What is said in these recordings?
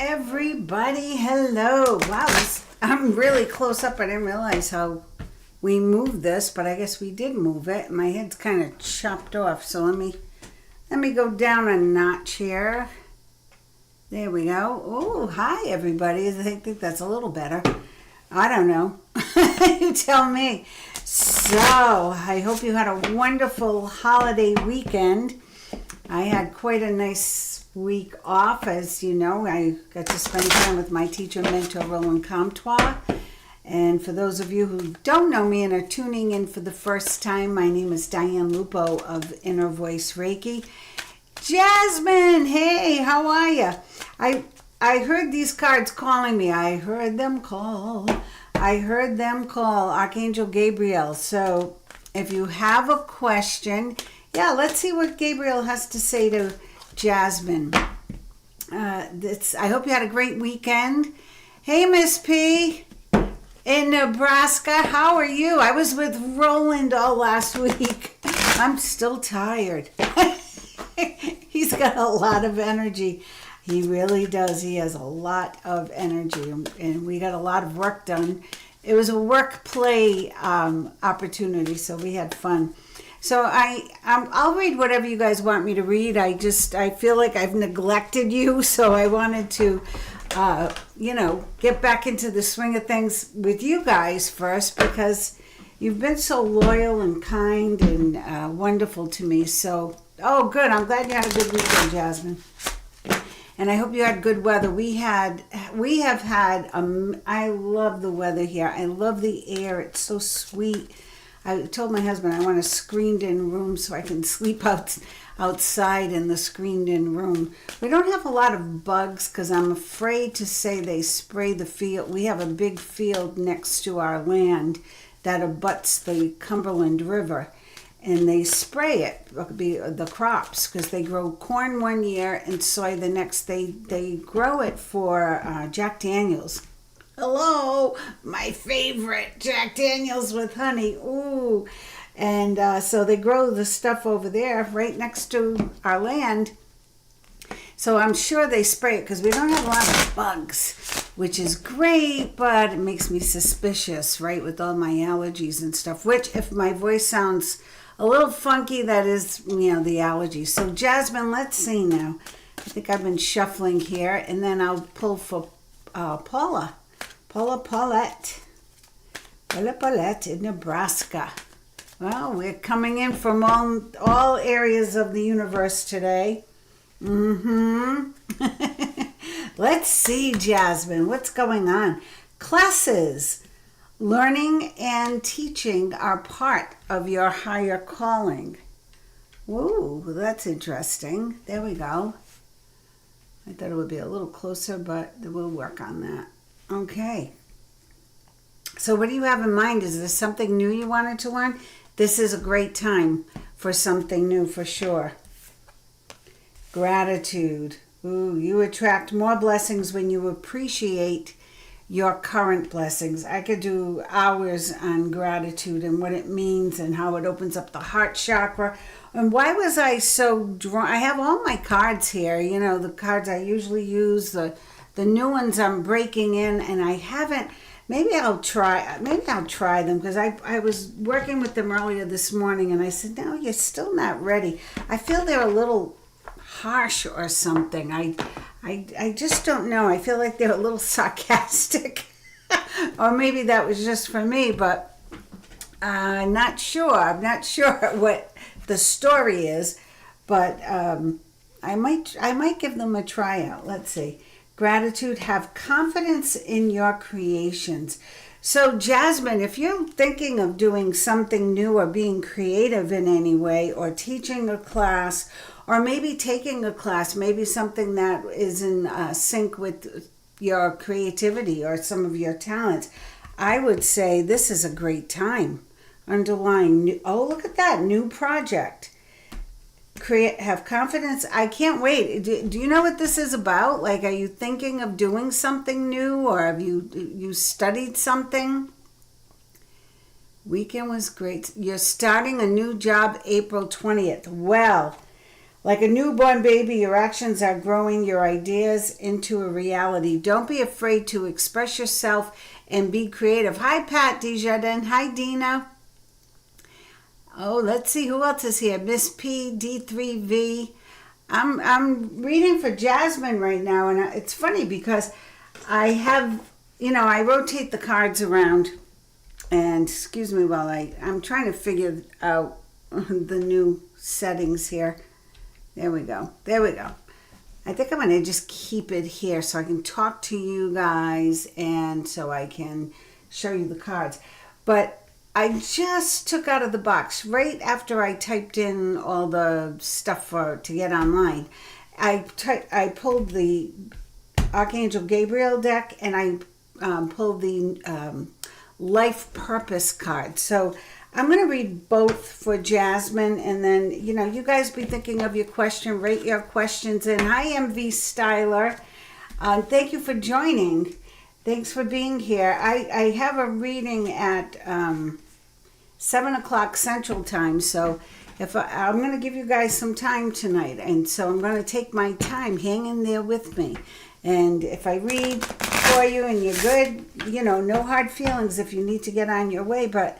everybody. Hello. Wow, I'm really close up. I didn't realize how we moved this, but I guess we did move it. My head's kind of chopped off, so let me go down a notch here. There we go. Oh, hi everybody. I think that's a little better. I don't know. You tell me. So, I hope you had a wonderful holiday weekend. I had quite a nice week off, as you know. I got to spend time with my teacher, mentor, Roland Comtois. And for those of you who don't know me and are tuning in for the first time, my name is Diane Lupo of Inner Voice Reiki. Jasmine, hey, how are you? I heard these cards calling me. I heard them call Archangel Gabriel. So if you have a question, let's see what Gabriel has to say to Jasmine. I hope you had a great weekend. Hey, Miss P in Nebraska, how are you? I was with Roland all last week. I'm still tired. He's got a lot of energy. He really does. He has a lot of energy, and we got a lot of work done. It was a work-play opportunity, so we had fun. So I'll read whatever you guys want me to read. I feel like I've neglected you, so I wanted to, get back into the swing of things with you guys first, because you've been so loyal and kind and wonderful to me. So, oh, good. I'm glad you had a good weekend, Jasmine. And I hope you had good weather. We have had, I love the weather here. I love the air. It's so sweet. I told my husband I want a screened-in room so I can sleep outside in the screened-in room. We don't have a lot of bugs because I'm afraid to say they spray the field. We have a big field next to our land that abuts the Cumberland River. And they spray it, the crops, because they grow corn one year and soy the next. They grow it for Jack Daniels. Hello, my favorite, Jack Daniels with honey. Ooh. And so they grow the stuff over there right next to our land. So I'm sure they spray it because we don't have a lot of bugs, which is great, but it makes me suspicious, right, with all my allergies and stuff, which if my voice sounds a little funky, that is, the allergies. So Jasmine, let's see now. I think I've been shuffling here, and then I'll pull for Paulette in Nebraska. Well, we're coming in from all areas of the universe today. Let's see, Jasmine, what's going on? Classes. Learning and teaching are part of your higher calling. Ooh, that's interesting. There we go. I thought it would be a little closer, but we'll work on that. Okay. So what do you have in mind? Is this something new you wanted to learn? This is a great time for something new for sure. Gratitude. Ooh, you attract more blessings when you appreciate your current blessings. I could do hours on gratitude and what it means and how it opens up the heart chakra. And why was I so drawn? I have all my cards here, the cards I usually use, the new ones I'm breaking in, and I haven't. Maybe I'll try them, because I was working with them earlier this morning, and I said, no, you're still not ready. I feel they're a little harsh or something. I just don't know. I feel like they're a little sarcastic. Or maybe that was just for me, but I'm not sure. I'm not sure what the story is, but I might give them a try out. Let's see. Gratitude, have confidence in your creations. So Jasmine, if you're thinking of doing something new or being creative in any way, or teaching a class, or maybe taking a class, maybe something that is in sync with your creativity or some of your talents, I would say this is a great time. Underlying, look at that, new project. Have confidence. I can't wait. Do you know what this is about? Like, are you thinking of doing something new, or have you studied something? Weekend was great. You're starting a new job April 20th. Well, Like a newborn baby, your actions are growing your ideas into a reality. Don't be afraid to express yourself and be creative. Hi, Pat Desjardins. Hi, Dina. Oh, let's see who else is here. Miss P, D3V. I'm reading for Jasmine right now, and it's funny because I have, I rotate the cards around, and excuse me while I'm trying to figure out the new settings here. There we go. I think I'm going to just keep it here so I can talk to you guys and so I can show you the cards. But I just took out of the box right after I typed in all the stuff to get online. I pulled the Archangel Gabriel deck, and I pulled the Life Purpose card. So I'm going to read both for Jasmine, and then, you guys be thinking of your question. Write your questions in. Hi, MV Styler. Thank you for joining. Thanks for being here. I have a reading at 7 o'clock Central Time, so I'm going to give you guys some time tonight, and so I'm going to take my time. Hang in there with me. And if I read for you and you're good, no hard feelings if you need to get on your way, but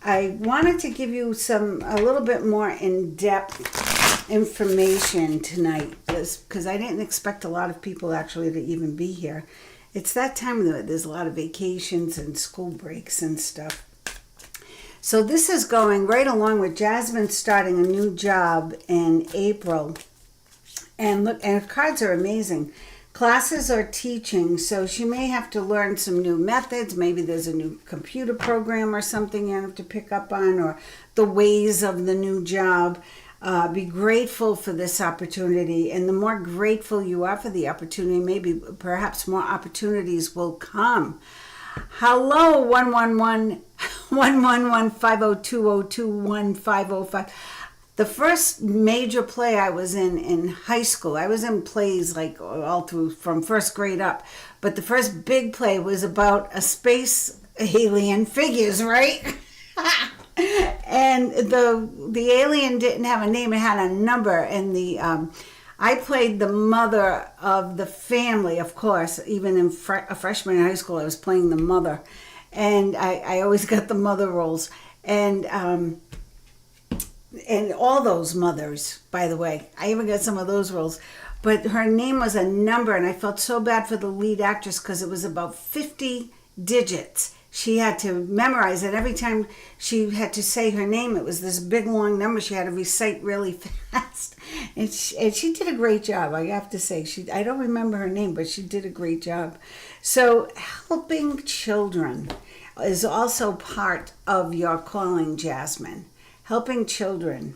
I wanted to give you a little bit more in-depth information tonight because I didn't expect a lot of people actually to even be here. It's that time that there's a lot of vacations and school breaks and stuff. So this is going right along with Jasmine starting a new job in April. And look, and her cards are amazing. Classes are teaching, so she may have to learn some new methods. Maybe there's a new computer program or something you have to pick up on, or the ways of the new job. Be grateful for this opportunity, and the more grateful you are for the opportunity, maybe perhaps more opportunities will come. Hello, 111-502-021505. The first major play I was in high school, I was in plays like all through from first grade up, but the first big play was about a space alien, figures, right? And the alien didn't have a name, it had a number, and I played the mother of the family, of course. Even in a freshman in high school, I was playing the mother, and I always got the mother roles. And all those mothers, by the way, I even got some of those roles. But her name was a number, and I felt so bad for the lead actress because it was about 50 digits. She had to memorize it. Every time she had to say her name, it was this big, long number she had to recite really fast. And she did a great job, I have to say. I don't remember her name, but she did a great job. So helping children is also part of your calling, Jasmine. Helping children.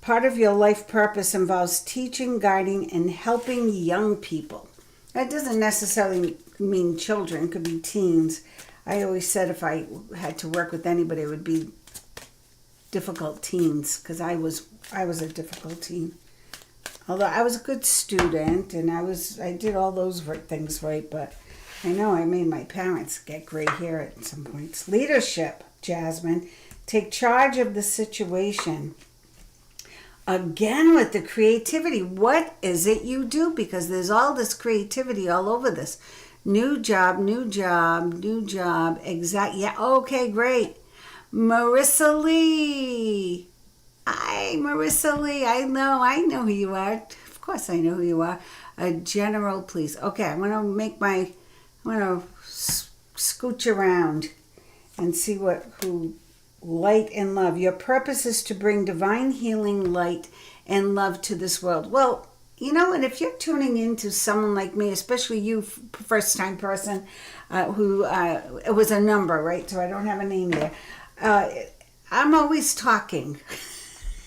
Part of your life purpose involves teaching, guiding, and helping young people. That doesn't necessarily mean children. It could be teens. I always said if I had to work with anybody, it would be difficult teens, because I was a difficult teen. Although I was a good student and I did all those things right, but I know I made my parents get gray hair at some points. Leadership, Jasmine. Take charge of the situation. Again with the creativity. What is it you do? Because there's all this creativity all over this. New job. Exact. Yeah, okay, great. Marissa Lee. Hi, Marissa Lee. I know who you are. Of course I know who you are. A general, please. Okay, I'm going to scooch around and see who light and love. Your purpose is to bring divine healing, light, and love to this world. Well, and if you're tuning into someone like me, especially you, first-time person, who it was a number, right? So I don't have a name there. I'm always talking.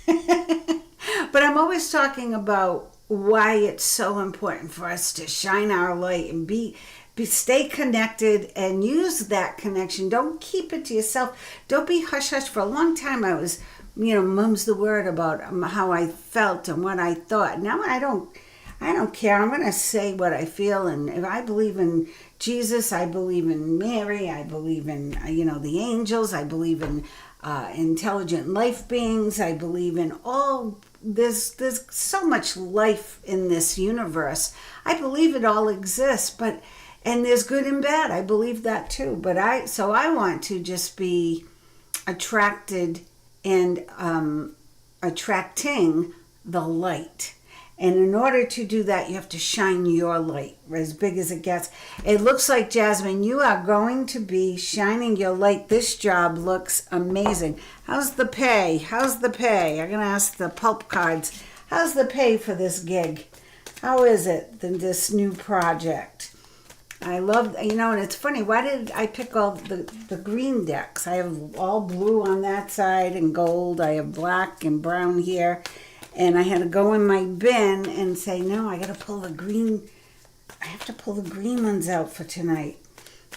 But I'm always talking about why it's so important for us to shine our light and stay connected and use that connection. Don't keep it to yourself. Don't be hush-hush. For a long time I was, mum's the word about how I felt and what I thought. Now I don't care. I'm going to say what I feel. And if I believe in Jesus, I believe in Mary, I believe in, the angels, I believe in intelligent life beings, I believe in all there's so much life in this universe. I believe it all exists, but and there's good and bad. I believe that too. But I want to just be attracted and attracting the light. And in order to do that, you have to shine your light as big as it gets. It looks like, Jasmine, you are going to be shining your light. This job looks amazing. How's the pay? How's the pay? I'm going to ask the pulp cards. How's the pay for this gig? How is it, this new project? I love, and it's funny, why did I pick all the green decks? I have all blue on that side and gold. I have black and brown here. And I had to go in my bin and say, no, I got to pull the green. I have to pull the green ones out for tonight.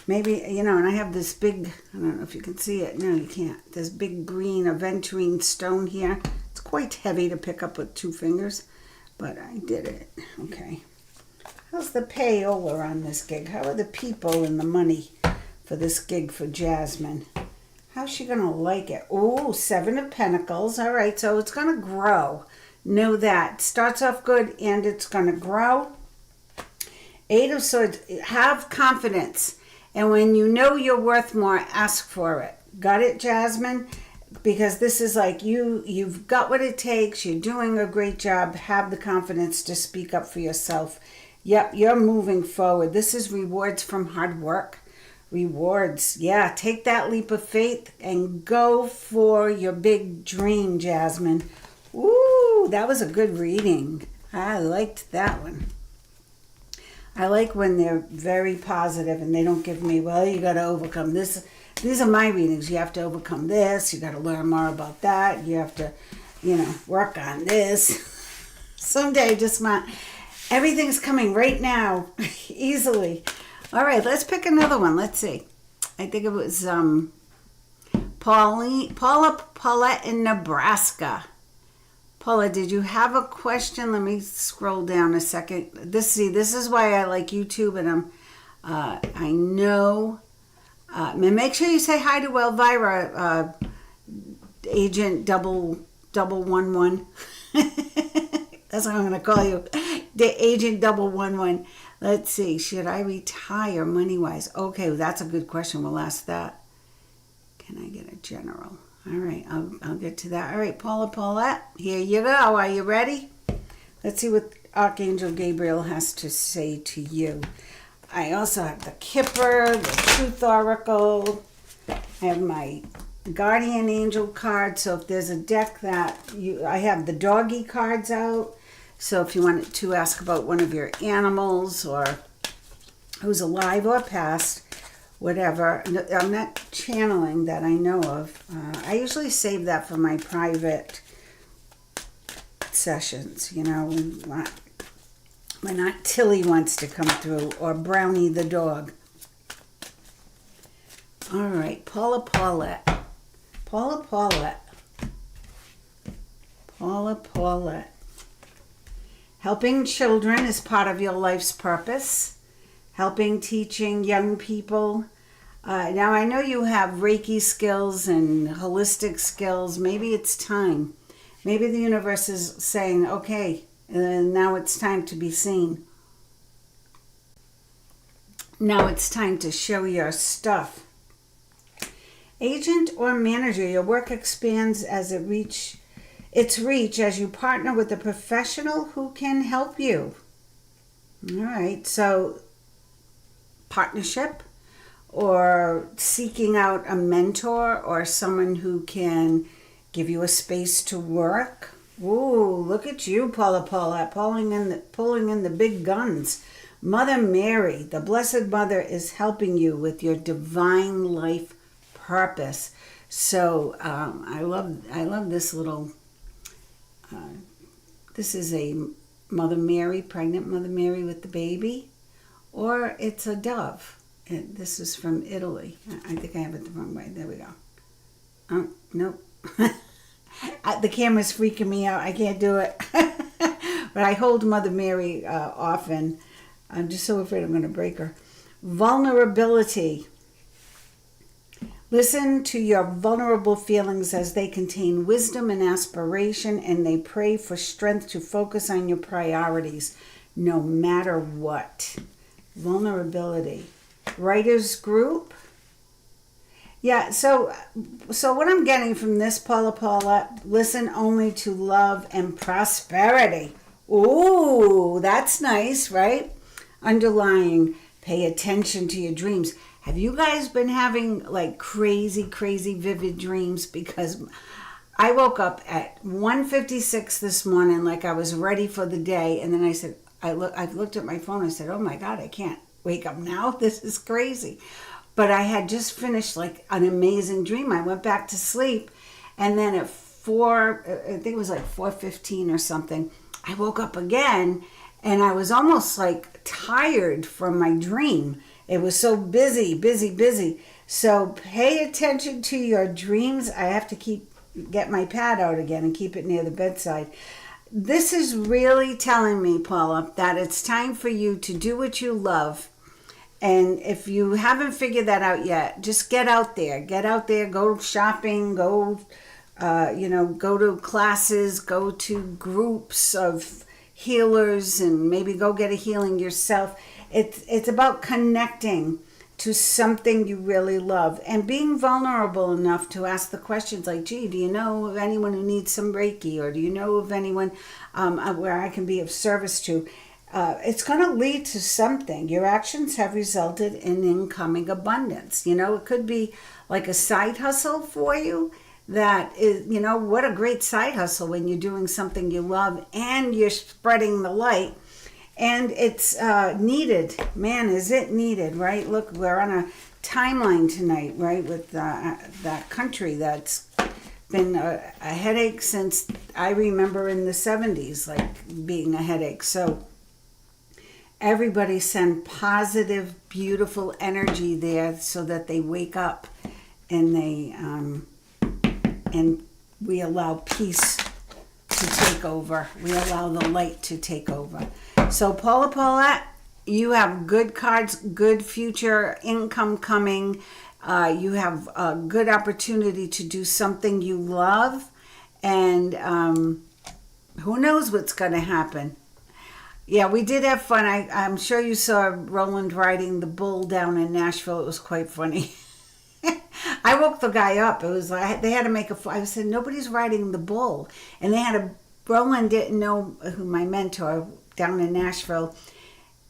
Maybe, and I have this big, I don't know if you can see it. No, you can't. This big green aventurine stone here. It's quite heavy to pick up with 2 fingers, but I did it. Okay. How's the payola on this gig? How are the people and the money for this gig for Jasmine? How's she going to like it? Oh, 7 of Pentacles. All right, so it's going to grow. Know that. Starts off good and it's going to grow. 8 of Swords. Have confidence. And when you know you're worth more, ask for it. Got it, Jasmine? Because this is like you've got what it takes. You're doing a great job. Have the confidence to speak up for yourself. Yep, you're moving forward. This is rewards from hard work. Rewards. Yeah, take that leap of faith and go for your big dream, Jasmine. Ooh, that was a good reading. I liked that one. I like when they're very positive and they don't give me, well, you got to overcome this. These are my readings. You have to overcome this. You got to learn more about that. You have to, work on this. Someday, just everything's coming right now, easily. All right, let's pick another one. Let's see. I think it was Paulette in Nebraska. Paula, did you have a question? Let me scroll down a second. This is why I like YouTube, and I know. Make sure you say hi to Elvira, Agent double 11. That's what I'm going to call you, the Agent 111. Let's see. Should I retire money-wise? Okay, well, that's a good question. We'll ask that. Can I get a general? All right, I'll get to that. All right, Paulette, here you go. Are you ready? Let's see what Archangel Gabriel has to say to you. I also have the Kipper, the Truth Oracle. I have my Guardian Angel card. So if there's a deck I have the doggy cards out. So if you wanted to ask about one of your animals or who's alive or past, whatever. I'm not channeling that I know of. I usually save that for my private sessions, when Aunt Tilly wants to come through or Brownie the dog. All right, Paulette. Helping children is part of your life's purpose. Helping, teaching young people. Now, I know you have Reiki skills and holistic skills. Maybe it's time. Maybe the universe is saying, okay, now it's time to be seen. Now it's time to show your stuff. Agent or manager, your work expands as its reach as you partner with a professional who can help you. All right, so partnership or seeking out a mentor or someone who can give you a space to work. Ooh, look at you, Paulette, pulling in the big guns. Mother Mary, the Blessed Mother, is helping you with your divine life purpose. So I love this little. This is a Mother Mary, pregnant Mother Mary with the baby, or it's a dove. And this is from Italy. I think I have it the wrong way. There we go. Oh, nope. The camera's freaking me out. I can't do it. But I hold Mother Mary often. I'm just so afraid I'm going to break her. Vulnerability. Listen to your vulnerable feelings as they contain wisdom and aspiration, and they pray for strength to focus on your priorities no matter what. Vulnerability. Writers group. Yeah, so what I'm getting from this, Paula, listen only to love and prosperity. Ooh, that's nice, right? Underlying, pay attention to your dreams. Have you guys been having like crazy, crazy vivid dreams? Because I woke up at 1:56 this morning like I was ready for the day, and then I looked at my phone. I said, "Oh my God, I can't wake up now. This is crazy." But I had just finished like an amazing dream. I went back to sleep, and then at I think it was like 4:15 or something, I woke up again, and I was almost like tired from my dream. It was so busy, busy, busy. So pay attention to your dreams. I have to get my pad out again and keep it near the bedside. This is really telling me, Paula, that it's time for you to do what you love. And if you haven't figured that out yet, just get out there. Get out there, go shopping, go to classes, go to groups of healers, and maybe go get a healing yourself. It's about connecting to something you really love and being vulnerable enough to ask the questions like, gee, do you know of anyone who needs some Reiki? Or do you know of anyone where I can be of service to? It's going to lead to something. Your actions have resulted in incoming abundance. It could be like a side hustle for you. That is, what a great side hustle when you're doing something you love and you're spreading the light. And it's needed. Man, is it needed, right? Look, we're on a timeline tonight, right, with that country that's been a headache since I remember in the 70s, like being a headache. So everybody send positive, beautiful energy there so that they wake up and and we allow peace to take over. We allow the light to take over. So Paula, you have good cards, good future income coming. You have a good opportunity to do something you love. And who knows what's going to happen. Yeah, we did have fun. I'm sure you saw Roland riding the bull down in Nashville. It was quite funny. I woke the guy up. It was like they had to make I said, nobody's riding the bull. And Roland didn't know who my mentor down in Nashville.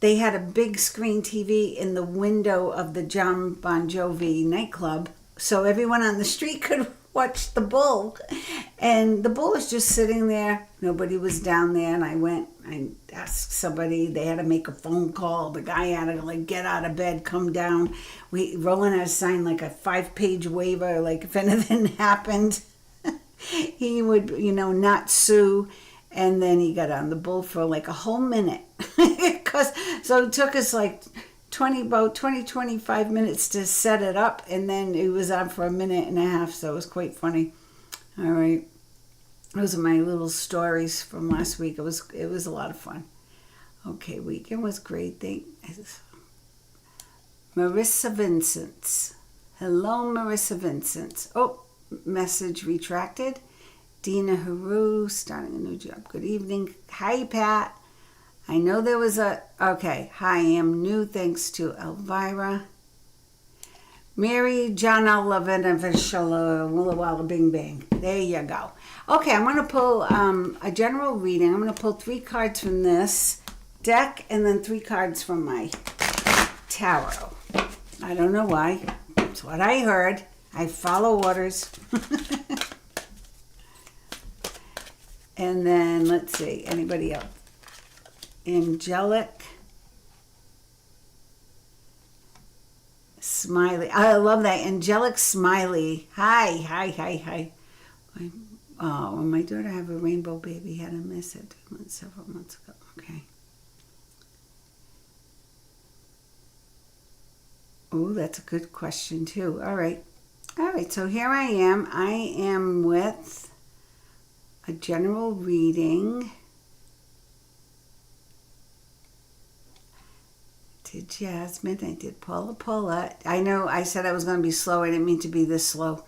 They had a big screen TV in the window of the John Bon Jovi nightclub, so everyone on the street could watch the bull. And the bull was just sitting there. Nobody was down there. And I asked somebody. They had to make a phone call. The guy had to get out of bed, come down. Roland had to sign like a 5-page waiver, like if anything happened, he would, not sue. And then he got on the bull for like a whole minute. So it took us like 25 minutes to set it up. And then it was on for a minute and a half. So it was quite funny. All right. Those are my little stories from last week. It was a lot of fun. Okay, weekend was great. Marissa Vincent. Hello, Marissa Vincent. Oh, message retracted. Dina Haru, starting a new job. Good evening. Hi, Pat. I know there was okay. Hi, I am new thanks to Elvira. Mary Jana Lavina Vishala Willa Walla Bing Bang. There you go. Okay, I'm going to pull a general reading. I'm going to pull 3 cards from this deck and then 3 cards from my tarot. I don't know why. It's what I heard. I follow orders. And then, let's see, anybody else? Angelic. Smiley. I love that. Angelic Smiley. Hi. Oh, when my daughter had a rainbow baby, had to miss it several months ago. Okay. Oh, that's a good question, too. All right, so here I am. I am with a general reading. Did Jasmine. I did Paula. I know I said I was going to be slow. I didn't mean to be this slow.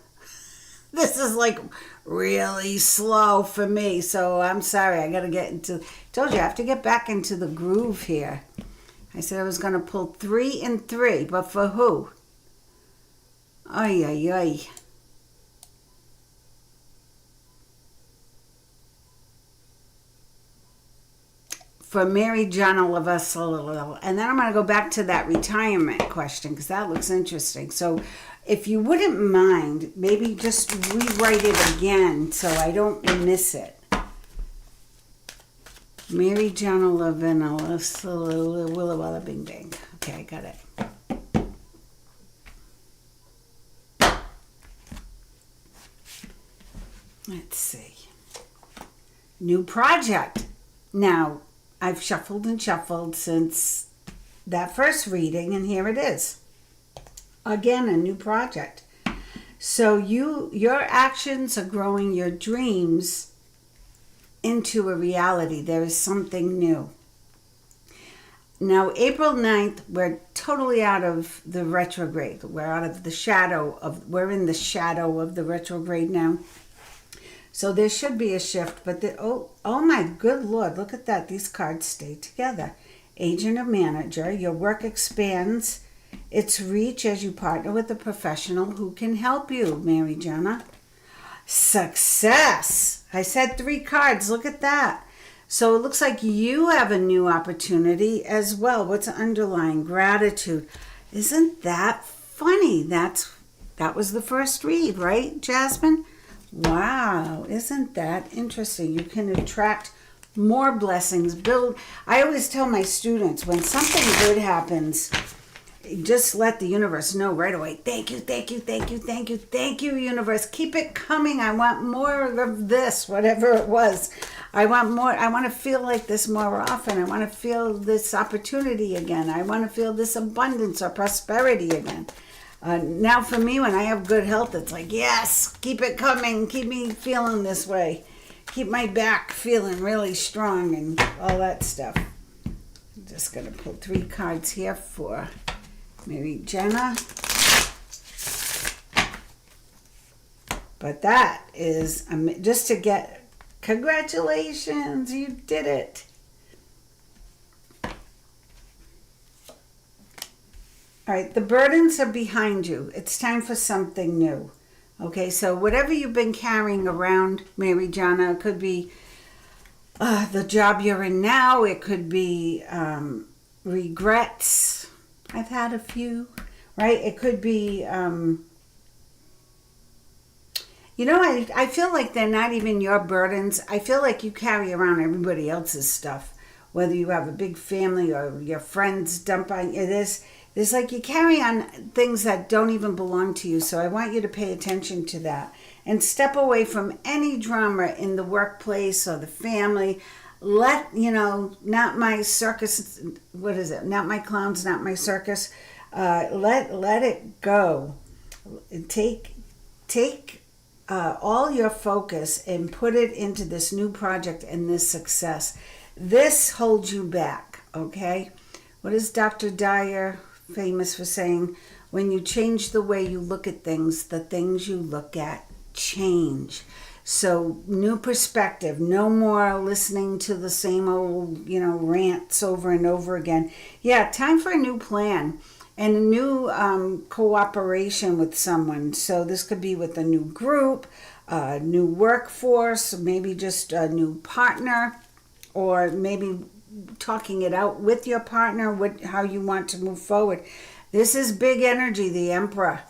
This is like really slow for me. So I'm sorry. I got to get into... Told you, I have to get back into the groove here. I said I was going to pull 3 and 3. But for who? Ay, ay, ay. For Mary Jana Lavassalillo. And then I'm going to go back to that retirement question because that looks interesting. So if you wouldn't mind, maybe just rewrite it again so I don't miss it. Mary Jana Lavassalillo, Bing Bang. Okay, I got it. Let's see. New project. Now, I've shuffled and shuffled since that first reading, and here it is. Again, a new project. So your actions are growing your dreams into a reality. There is something new. Now, April 9th, we're totally out of the retrograde. We're in the shadow of the retrograde now. So there should be a shift, but oh my good Lord, look at that. These cards stay together. Agent or manager, your work expands its reach as you partner with a professional who can help you, Mary Jana. Success. I said 3 cards. Look at that. So it looks like you have a new opportunity as well. What's underlying? Gratitude. Isn't that funny? That was the first read, right, Jasmine? Wow, isn't that interesting? You can attract more blessings. I always tell my students, when something good happens, just let the universe know right away. Thank you, thank you, thank you, thank you, thank you, universe. Keep it coming. I want more of this, whatever it was. I want more. I want to feel like this more often. I want to feel this opportunity again. I want to feel this abundance or prosperity again. Now for me, when I have good health, it's like, yes, keep it coming. Keep me feeling this way. Keep my back feeling really strong and all that stuff. I'm just going to pull 3 cards here for Mary Jana. But that is just to get, congratulations, you did it. All right, the burdens are behind you. It's time for something new. Okay, so whatever you've been carrying around, Mary Jana, it could be the job you're in now. It could be regrets. I've had a few, right? It could be, I feel like they're not even your burdens. I feel like you carry around everybody else's stuff, whether you have a big family or your friends dump on you. There's like you carry on things that don't even belong to you. So I want you to pay attention to that and step away from any drama in the workplace or the family. Not my circus. What is it? Not my clowns, not my circus. Let it go. Take all your focus and put it into this new project and this success. This holds you back, okay? What is Dr. Dyer famous for saying? When you change the way you look at things, the things you look at change. So new perspective, no more listening to the same old, rants over and over again. Yeah, time for a new plan and a new cooperation with someone. So this could be with a new group, a new workforce, maybe just a new partner, or maybe talking it out with your partner, how you want to move forward. This is big energy, the Emperor.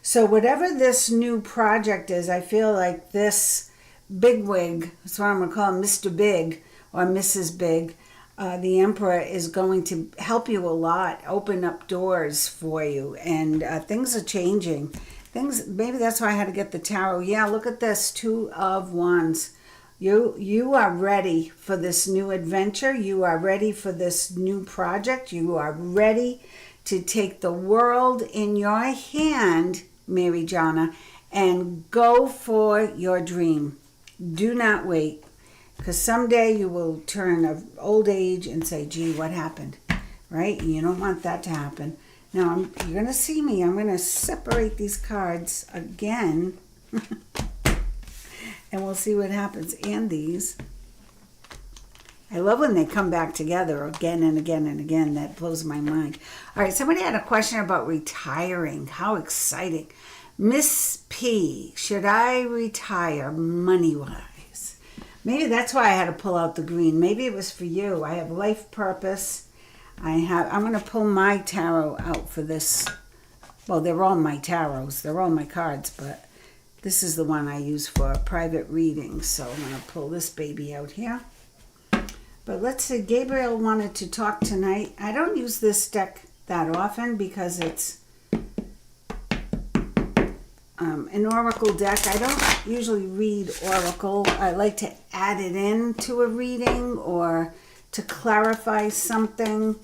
So whatever this new project is, I feel like this bigwig, that's what I'm going to call him, Mr. Big or Mrs. Big, the Emperor is going to help you a lot, open up doors for you, and things are changing. Maybe that's why I had to get the tarot. Yeah, look at this, 2 of Wands. You are ready for this new adventure. You are ready for this new project. You are ready to take the world in your hand, Mary Jana, and go for your dream. Do not wait, because someday you will turn of old age and say, gee, what happened? right? You don't want that to happen. Now, you're going to see me. I'm going to separate these cards again. And we'll see what happens. And these. I love when they come back together again and again and again. That blows my mind. All right, somebody had a question about retiring. How exciting. Miss P, should I retire money-wise? Maybe that's why I had to pull out the green. Maybe it was for you. I have life purpose. I'm going to pull my tarot out for this. Well, they're all my tarots. They're all my cards, but this is the one I use for private readings. So I'm going to pull this baby out here. But let's see. Gabriel wanted to talk tonight. I don't use this deck that often because it's an oracle deck. I don't usually read oracle. I like to add it in to a reading or to clarify something.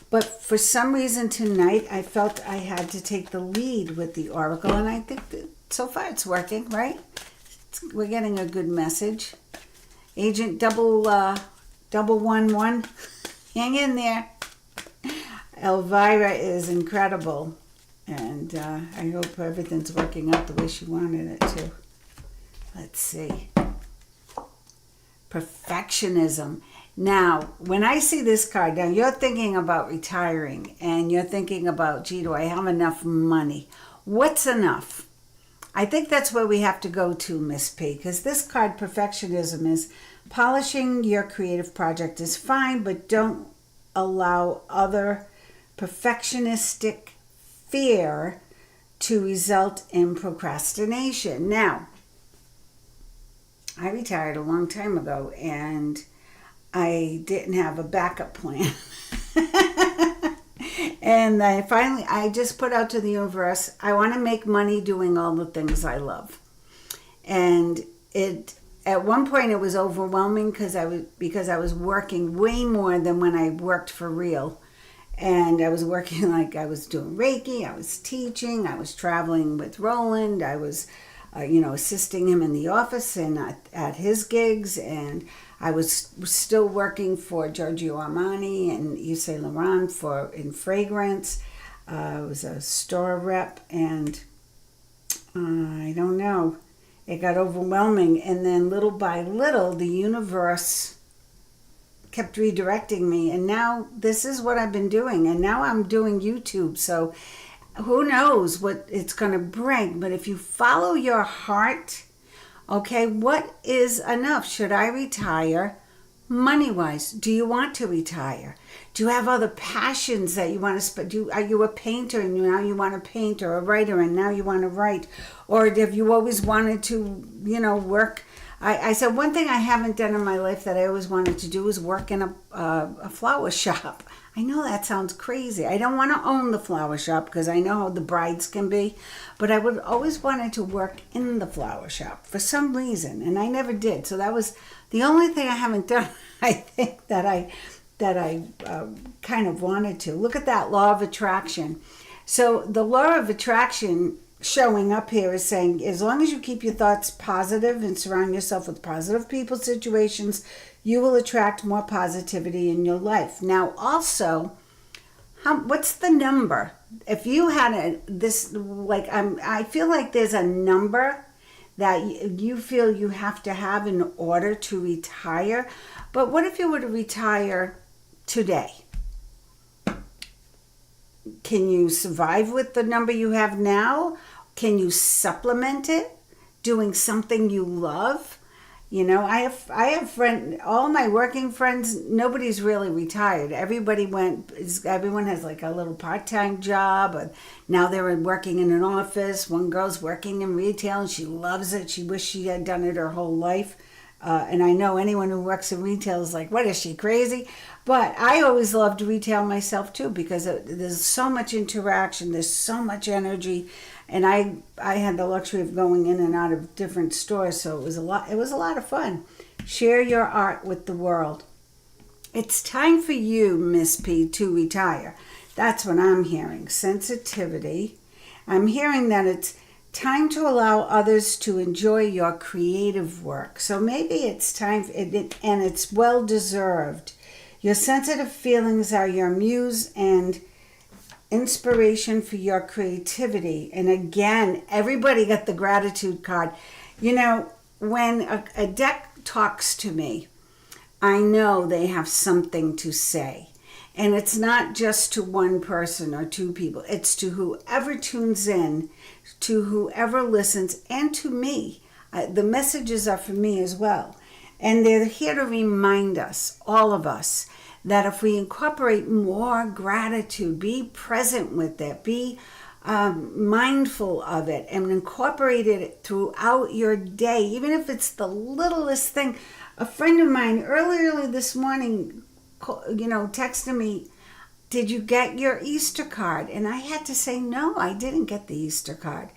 But for some reason tonight, I felt I had to take the lead with the oracle, and I think that so far it's working, right? We're getting a good message. Agent double 11, hang in there. Elvira is incredible, and I hope everything's working out the way she wanted it to. Let's see. Perfectionism. Now, when I see this card, now you're thinking about retiring and you're thinking about, gee, do I have enough money? What's enough? I think that's where we have to go to, Miss P, because this card, perfectionism, is polishing your creative project is fine, but don't allow other perfectionistic fear to result in procrastination. Now, I retired a long time ago, and I didn't have a backup plan. And I just put out to the universe, I want to make money doing all the things I love. And at one point it was overwhelming because I was working way more than when I worked for real. And I was working like I was doing Reiki, I was teaching, I was traveling with Roland, I was assisting him in the office and at his gigs, and I was still working for Giorgio Armani and Yves Saint Laurent in fragrance. I was a store rep, and I don't know, it got overwhelming. And then little by little, the universe kept redirecting me, and now this is what I've been doing. And now I'm doing YouTube, so who knows what it's going to bring. But if you follow your heart, okay, what is enough? Should I retire money-wise? Do you want to retire? Do you have other passions that you want to spend? Are you a painter and now you want to paint, or a writer and now you want to write? Or have you always wanted to, work? I said one thing I haven't done in my life that I always wanted to do is work in a flower shop. I know that sounds crazy. I don't want to own the flower shop because I know how the brides can be, but I would always wanted to work in the flower shop for some reason, and I never did. So that was the only thing I haven't done. I think that I kind of wanted to. Look at that law of attraction. So the law of attraction showing up here is saying, as long as you keep your thoughts positive and surround yourself with positive people, situations, you will attract more positivity in your life. Now, also, what's the number? If you had I feel like there's a number that you feel you have to have in order to retire. But what if you were to retire today? Can you survive with the number you have now? Can you supplement it doing something you love? I have all my working friends, nobody's really retired. Everyone has like a little part-time job, or now they're working in an office. One girl's working in retail and she loves it. She wished she had done it her whole life. And I know anyone who works in retail is like, what, is she crazy? But I always loved retail myself too, because there's so much interaction, there's so much energy, and I had the luxury of going in and out of different stores, so it was a lot of fun. Share your art with the world. It's time for you, Miss P, to retire. That's what I'm hearing. Sensitivity. I'm hearing that it's time to allow others to enjoy your creative work. So maybe it's time, and it's well deserved. Your sensitive feelings are your muse and inspiration for your creativity. And again, everybody got the gratitude card. You know, when a deck talks to me, I know they have something to say. And it's not just to one person or two people. It's to whoever tunes in, to whoever listens, and to me. The messages are for me as well. And they're here to remind us, all of us, that if we incorporate more gratitude, be present with it, be mindful of it, and incorporate it throughout your day, even if it's the littlest thing. A friend of mine early this morning, texted me, "Did you get your Easter card?" And I had to say, no, I didn't get the Easter card.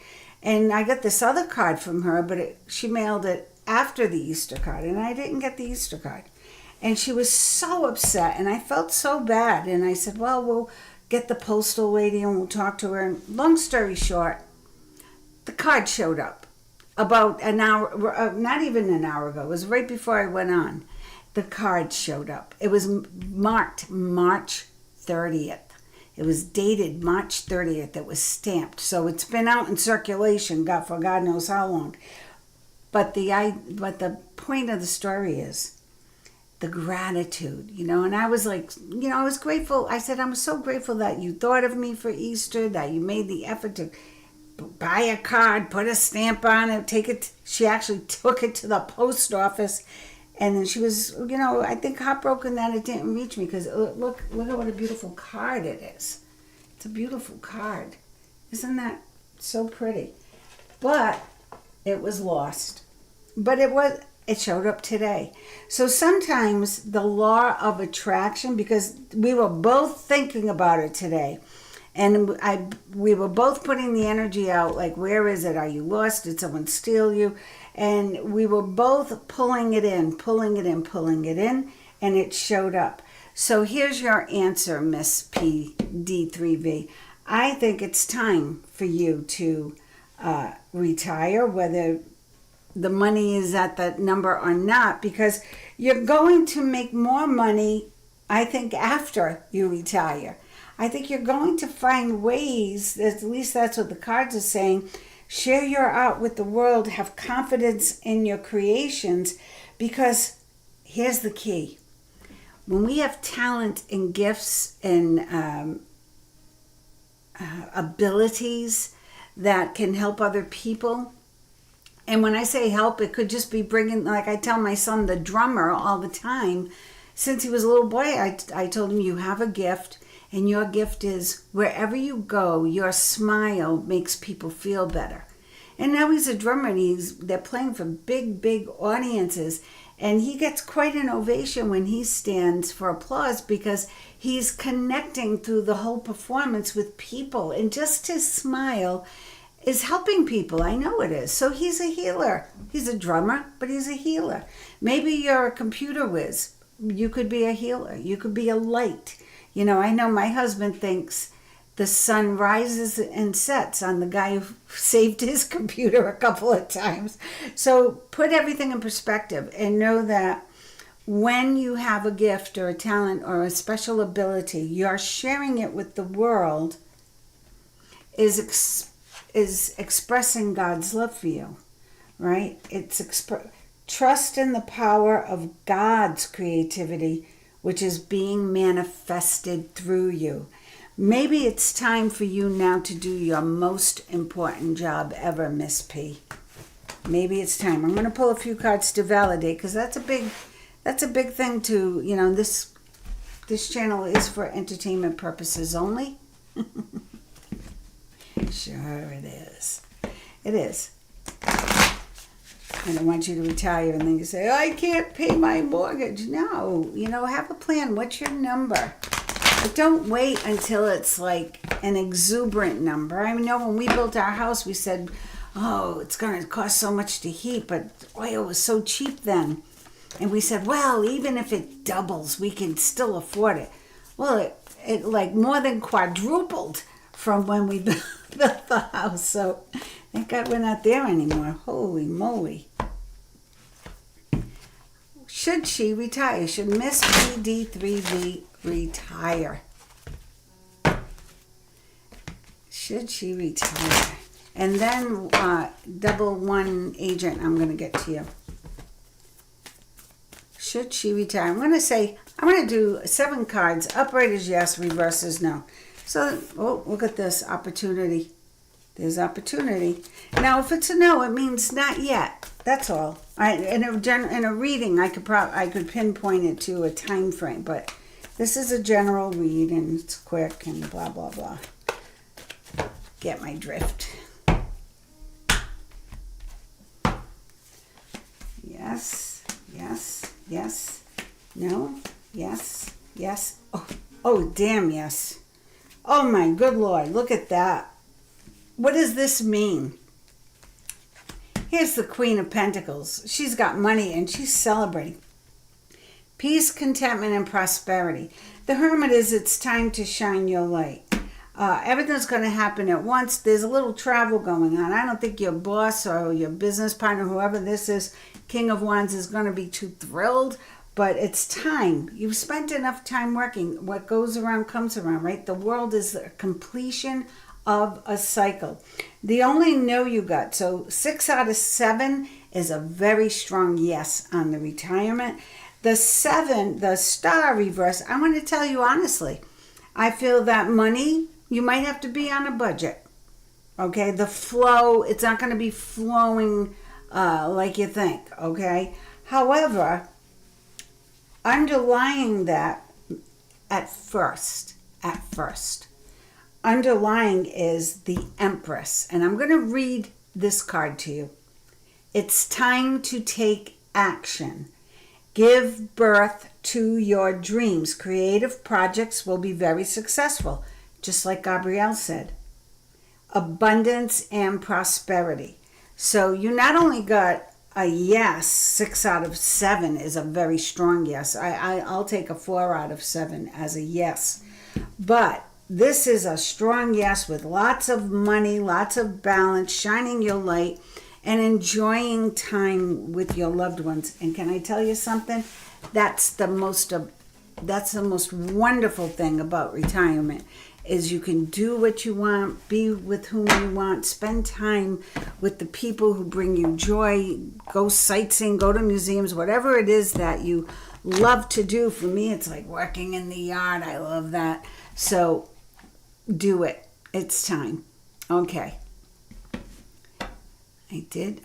And I got this other card from her, but she mailed it after the Easter card, and I didn't get the Easter card. And she was so upset, and I felt so bad. And I said, well, we'll get the postal lady and we'll talk to her. And long story short, the card showed up about an hour, not even an hour ago. It was right before I went on. The card showed up. It was marked March 30th. It was dated March 30th. It was stamped. So it's been out in circulation for God knows how long. But the point of the story is the gratitude, and I was like, I was grateful. I said, I'm so grateful that you thought of me for Easter, that you made the effort to buy a card, put a stamp on it, take it. She actually took it to the post office. And then she was, I think heartbroken that it didn't reach me, because look at what a beautiful card it is. It's a beautiful card. Isn't that so pretty? But it was lost. But it showed up today. So sometimes the law of attraction, because we were both thinking about it today, and we were both putting the energy out, like, where is it? Are you lost? Did someone steal you? And we were both pulling it in, and it showed up. So here's your answer, Miss PD3V. I think it's time for you to retire, whether the money is at that number or not, because you're going to make more money, I think, after you retire. I think you're going to find ways, at least that's what the cards are saying. Share your art with the world. Have confidence in your creations, because here's the key. When we have talent and gifts and abilities that can help other people, and when I say help, it could just be bringing, like I tell my son, the drummer, all the time. Since he was a little boy, I told him, you have a gift, and your gift is wherever you go, your smile makes people feel better. And now he's a drummer, and they're playing for big audiences, and he gets quite an ovation when he stands for applause, because he's connecting through the whole performance with people, and just his smile is helping people. I know it is. So he's a healer. He's a drummer, but he's a healer. Maybe you're a computer whiz. You could be a healer. You could be a light. I know my husband thinks the sun rises and sets on the guy who saved his computer a couple of times. So put everything in perspective and know that when you have a gift or a talent or a special ability, you're sharing it with the world, is expressing God's love for you, right? Trust in the power of God's creativity, which is being manifested through you. Maybe it's time for you now to do your most important job ever, Miss P. Maybe it's time. I'm going to pull a few cards to validate, because that's a big thing to, this channel is for entertainment purposes only. Sure it is. It is. I don't want you to retire and then you say, I can't pay my mortgage. No, have a plan. What's your number? But don't wait until it's like an exuberant number. I know when we built our house, we said, oh, it's going to cost so much to heat, but oil was so cheap then. And we said, well, even if it doubles, we can still afford it. Well, it like more than quadrupled from when we built the house. So thank God we're not there anymore. Holy moly. Should she retire? Should Miss PD3V retire? Should she retire? And then double one agent, I'm going to get to you. Should she retire? I'm going to do 7 cards. Upright is yes, reverse is no. So, oh, look at this opportunity. There's opportunity. Now, if it's a no, it means not yet. That's all. In a reading, I could pinpoint it to a time frame, but this is a general read and it's quick and blah blah blah. Get my drift. Yes, yes, yes. No, yes, yes. Oh, damn yes. Oh my good Lord, look at that. What does this mean? Here's the Queen of Pentacles. She's got money and she's celebrating. Peace, contentment, and prosperity. The Hermit is it's time to shine your light. Everything's going to happen at once. There's a little travel going on. I don't think your boss or your business partner, whoever this is, King of Wands, is going to be too thrilled. But it's time. You've spent enough time working. What goes around comes around, right? The world is a completion of a cycle. The only no you got, so 6 out of 7 is a very strong yes on the retirement. The 7, the star reverse, I want to tell you honestly, I feel that money, you might have to be on a budget. Okay, the flow, it's not going to be flowing like you think, okay? However, underlying that at first, underlying is the Empress. And I'm going to read this card to you. It's time to take action. Give birth to your dreams. Creative projects will be very successful, just like Gabrielle said. Abundance and prosperity. So you not only got a yes, 6 out of 7 is a very strong yes. I'll take a 4 out of 7 as a yes. But this is a strong yes with lots of money, lots of balance, shining your light, and enjoying time with your loved ones. And can I tell you something? That's the most wonderful thing about retirement is you can do what you want, be with whom you want, spend time with the people who bring you joy, go sightseeing, go to museums, whatever it is that you love to do. For me, it's like working in the yard. I love that. So do it. It's time. Okay. I did.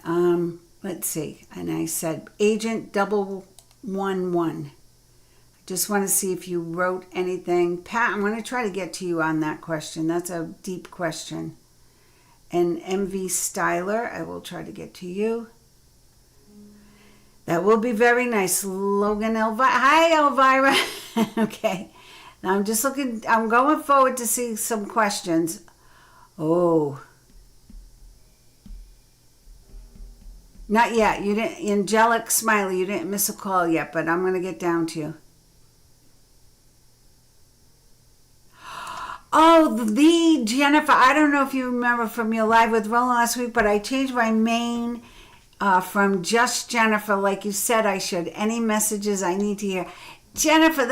Let's see. And I said Agent 111. Just want to see if you wrote anything. Pat, I'm going to try to get to you on that question. That's a deep question. And MV Styler, I will try to get to you. That will be very nice. Logan Elvira. Hi, Elvira. Okay. Now I'm just looking. I'm going forward to see some questions. Oh. Not yet. You didn't. Angelic Smiley, you didn't miss a call yet, but I'm going to get down to you. Oh, the Jennifer. I don't know if you remember from your live with Roland last week, but I changed my main from just Jennifer, like you said I should. Any messages I need to hear. Jennifer,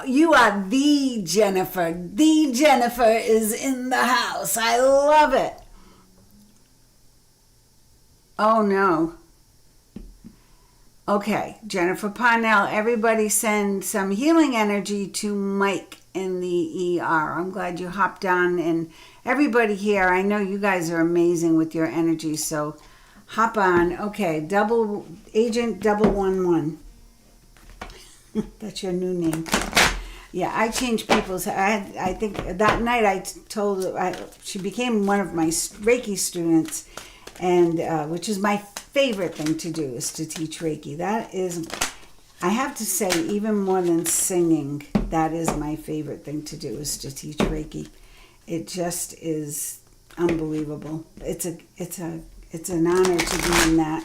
you are the Jennifer. The Jennifer is in the house. I love it. Oh, no. Okay, Jennifer Parnell, everybody send some healing energy to Mike in the ER. I'm glad you hopped on, and everybody here, I know you guys are amazing with your energy, so hop on. Okay, Agent 111. That's your new name. Yeah, I changed people's. I think that night I told her she became one of my Reiki students, and which is my favorite thing to do is to teach Reiki. That is, I have to say, even more than singing, that is my favorite thing to do is to teach Reiki. It just is unbelievable. It's an honor to be in that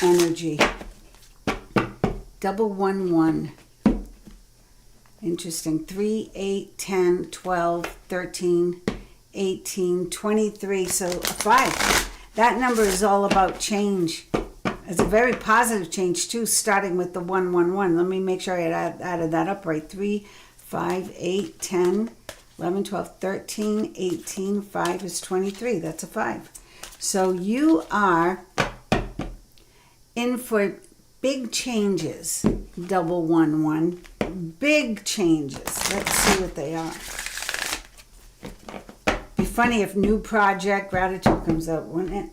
energy. 111. Interesting. 3, 8, 10, 12, 13, 18, 23. So 5. That number is all about change. It's a very positive change too, starting with the 111. Let me make sure I added that up right. 3, 5, 8, 10, 11, 12, 13, 18. 5 is 23. That's a 5. So you are in for big changes, double 11. Big changes. Let's see what they are. Be funny if new project gratitude comes out, wouldn't it?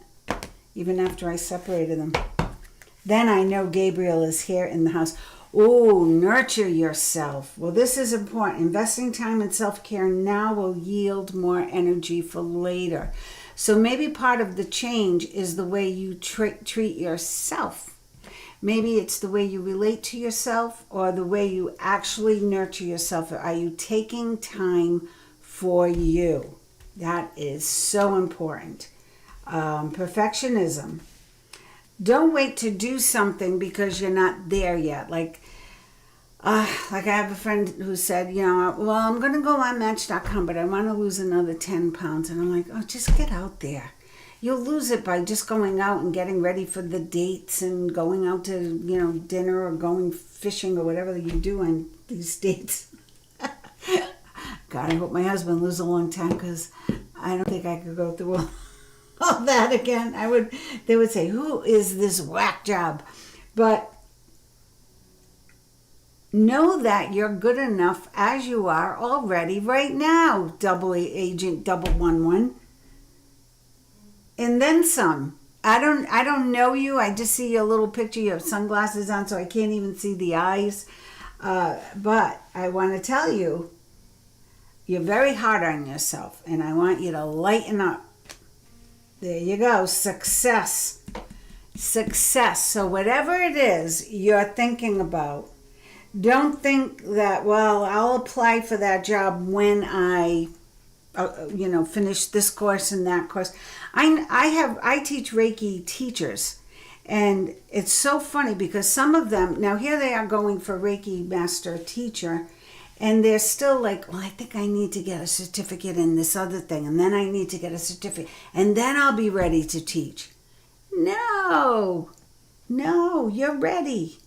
Even after I separated them. Then I know Gabriel is here in the house. Oh, nurture yourself. Well, this is important. Investing time in self-care now will yield more energy for later. So maybe part of the change is the way you treat yourself. Maybe it's the way you relate to yourself or the way you actually nurture yourself. Are you taking time for you? That is so important. Perfectionism. Don't wait to do something because you're not there yet. Like I have a friend who said, well, I'm going to go on Match.com, but I want to lose another 10 pounds. And I'm like, oh, just get out there. You'll lose it by just going out and getting ready for the dates and going out to, dinner or going fishing or whatever you do on these dates. God, I hope my husband lives a long time because I don't think I could go through all that again. They would say, who is this whack job? But know that you're good enough as you are already right now, double agent 111. And then some. I don't know you. I just see a little picture. You have sunglasses on, so I can't even see the eyes. But I want to tell you, you're very hard on yourself, and I want you to lighten up. There you go. Success. So whatever it is you're thinking about, don't think that, well, I'll apply for that job when I, finish this course and that course. I teach Reiki teachers, and it's so funny because some of them, now here they are going for Reiki master teacher, and they're still like, well, I think I need to get a certificate in this other thing, and then I need to get a certificate, and then I'll be ready to teach. No, you're ready.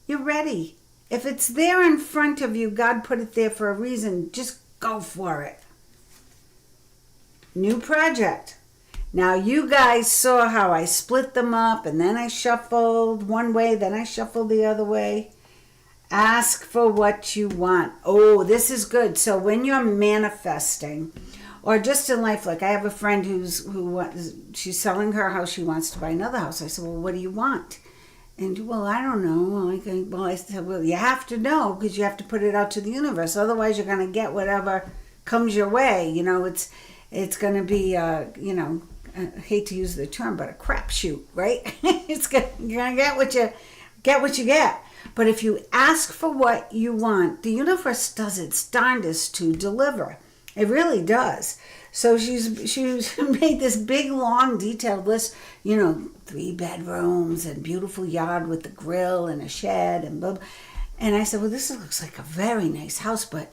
You're ready. If it's there in front of you, God put it there for a reason. Just go for it. New project. Now, you guys saw how I split them up, and then I shuffled one way, then I shuffled the other way. Ask for what you want. Oh, this is good. So when you're manifesting, or just in life, like I have a friend she's selling her house, she wants to buy another house. I said, well, what do you want? And, well, I don't know. I said, well, you have to know because you have to put it out to the universe. Otherwise, you're going to get whatever comes your way. It's going to be, I hate to use the term, but a crapshoot, right? You're going to get what you get. But if you ask for what you want, the universe does its darndest to deliver. It really does. So she's made this big, long, detailed list, 3 bedrooms and beautiful yard with the grill and a shed and blah, blah. And I said, well, this looks like a very nice house, but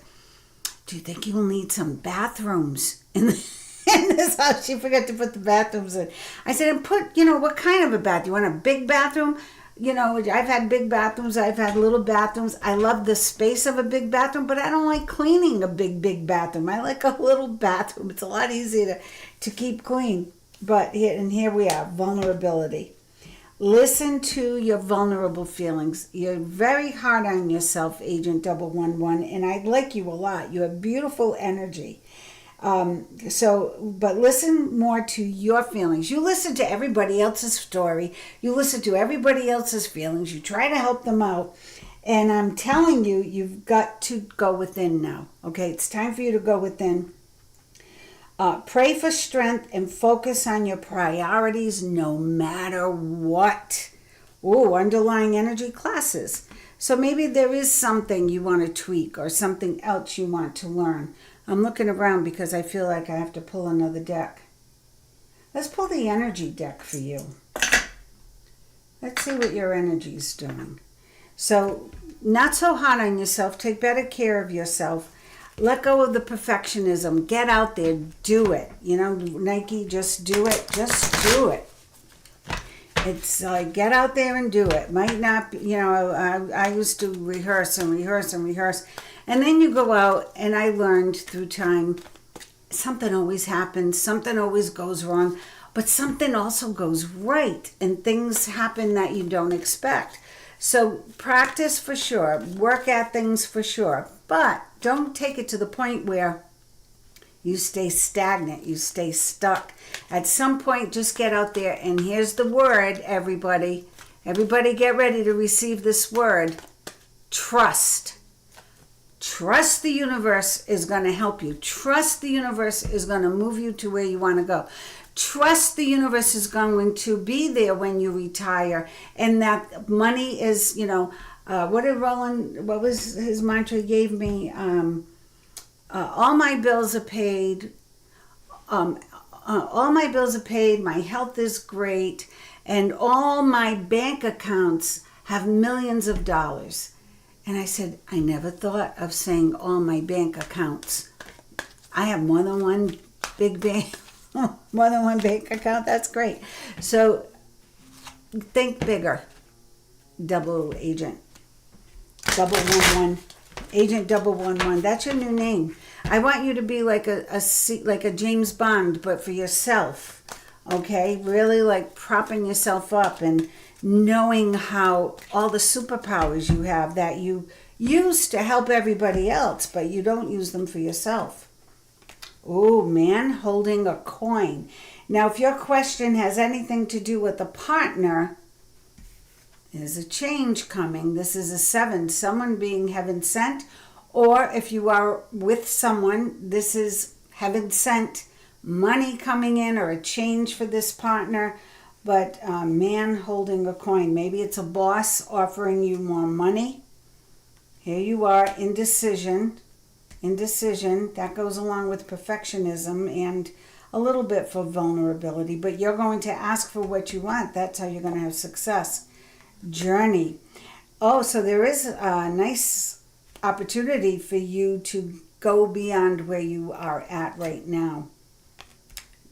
do you think you'll need some bathrooms in this house? She forgot to put the bathrooms in. I said, and put, what kind of a bath? You want a big bathroom? I've had big bathrooms. I've had little bathrooms. I love the space of a big bathroom, but I don't like cleaning a big bathroom. I like a little bathroom. It's a lot easier to keep clean. But here we are, vulnerability. Listen to your vulnerable feelings. You're very hard on yourself, Agent 111, and I like you a lot. You have beautiful energy. But listen more to your feelings. You listen to everybody else's story. You listen to everybody else's feelings. You try to help them out. And I'm telling you, you've got to go within now. Okay, it's time for you to go within. Pray for strength and focus on your priorities no matter what. Oh, underlying energy classes. So maybe there is something you want to tweak or something else you want to learn. I'm looking around because I feel like I have to pull another deck. Let's pull the energy deck for you. Let's see what your energy is doing. So, not so hard on yourself. Take better care of yourself. Let go of the perfectionism. Get out there. Do it. Nike, just do it. Just do it. It's like, get out there and do it. Might not be, I used to rehearse and rehearse and rehearse. And then you go out, and I learned through time, something always happens, something always goes wrong, but something also goes right, and things happen that you don't expect. So practice for sure, work at things for sure, but don't take it to the point where you stay stagnant, you stay stuck. At some point, just get out there, and here's the word, everybody. Everybody get ready to receive this word. Trust. Trust the universe is going to help you. Trust the universe is going to move you to where you want to go. Trust the universe is going to be there when you retire, and that money is, what was his mantra he gave me? All my bills are paid. All my bills are paid. My health is great, and all my bank accounts have millions of dollars. And I said, I never thought of saying all my bank accounts. I have more than one big bank, more than one bank account. That's great. So think bigger. Double agent. 011. Agent 011. That's your new name. I want you to be like a James Bond, but for yourself. Okay? Really like propping yourself up and knowing how all the superpowers you have that you use to help everybody else, but you don't use them for yourself. Oh, man holding a coin. Now, if your question has anything to do with a partner, there's a change coming. This is a 7, someone being heaven sent, or if you are with someone, this is heaven sent, money coming in or a change for this partner, but a man holding a coin. Maybe it's a boss offering you more money. Here you are, indecision. That goes along with perfectionism and a little bit for vulnerability, but you're going to ask for what you want. That's how you're going to have success. Journey. Oh, so there is a nice opportunity for you to go beyond where you are at right now.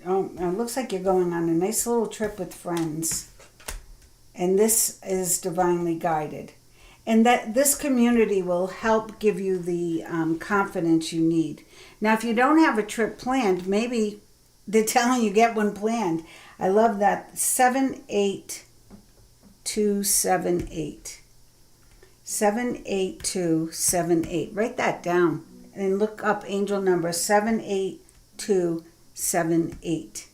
Oh, it looks like you're going on a nice little trip with friends. And this is divinely guided. And that this community will help give you the confidence you need. Now, if you don't have a trip planned, maybe they're telling you get one planned. I love that. 78278. 78278. Write that down and look up angel number 78278.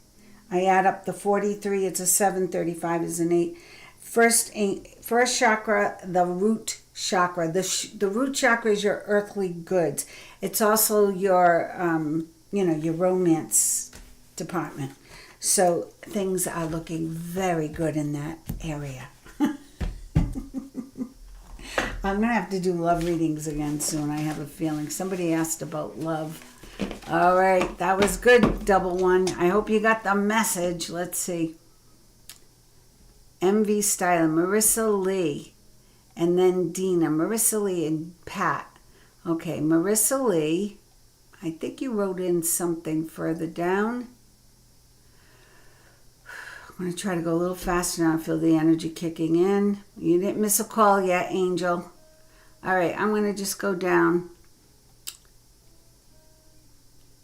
I add up the 43, it's a 7, 35 is an 8. First chakra, the root chakra. The root chakra is your earthly goods. It's also your, your romance department. So things are looking very good in that area. I'm going to have to do love readings again soon. I have a feeling. Somebody asked about love. All right. That was good, 11. I hope you got the message. Let's see. MV Style, Marissa Lee, and then Dina. Marissa Lee and Pat. Okay, Marissa Lee. I think you wrote in something further down. I'm going to try to go a little faster now. I feel the energy kicking in. You didn't miss a call yet, Angel. All right, I'm going to just go down.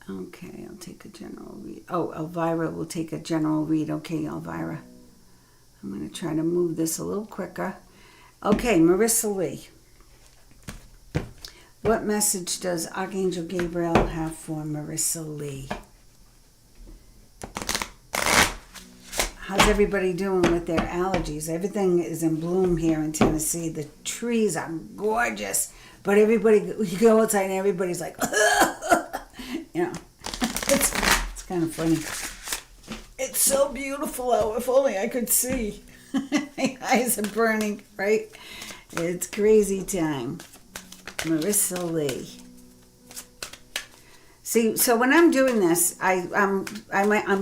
Okay, I'll take a general read. Oh, Elvira will take a general read. Okay, Elvira. I'm going to try to move this a little quicker. Okay, Marissa Lee. What message does Archangel Gabriel have for Marissa Lee? How's everybody doing with their allergies? Everything is in bloom here in Tennessee. The trees are gorgeous, but you go outside and everybody's like, it's kind of funny. It's so beautiful out. If only I could see. My eyes are burning, right? It's crazy time. Marissa Lee. See, so when I'm doing this, I'm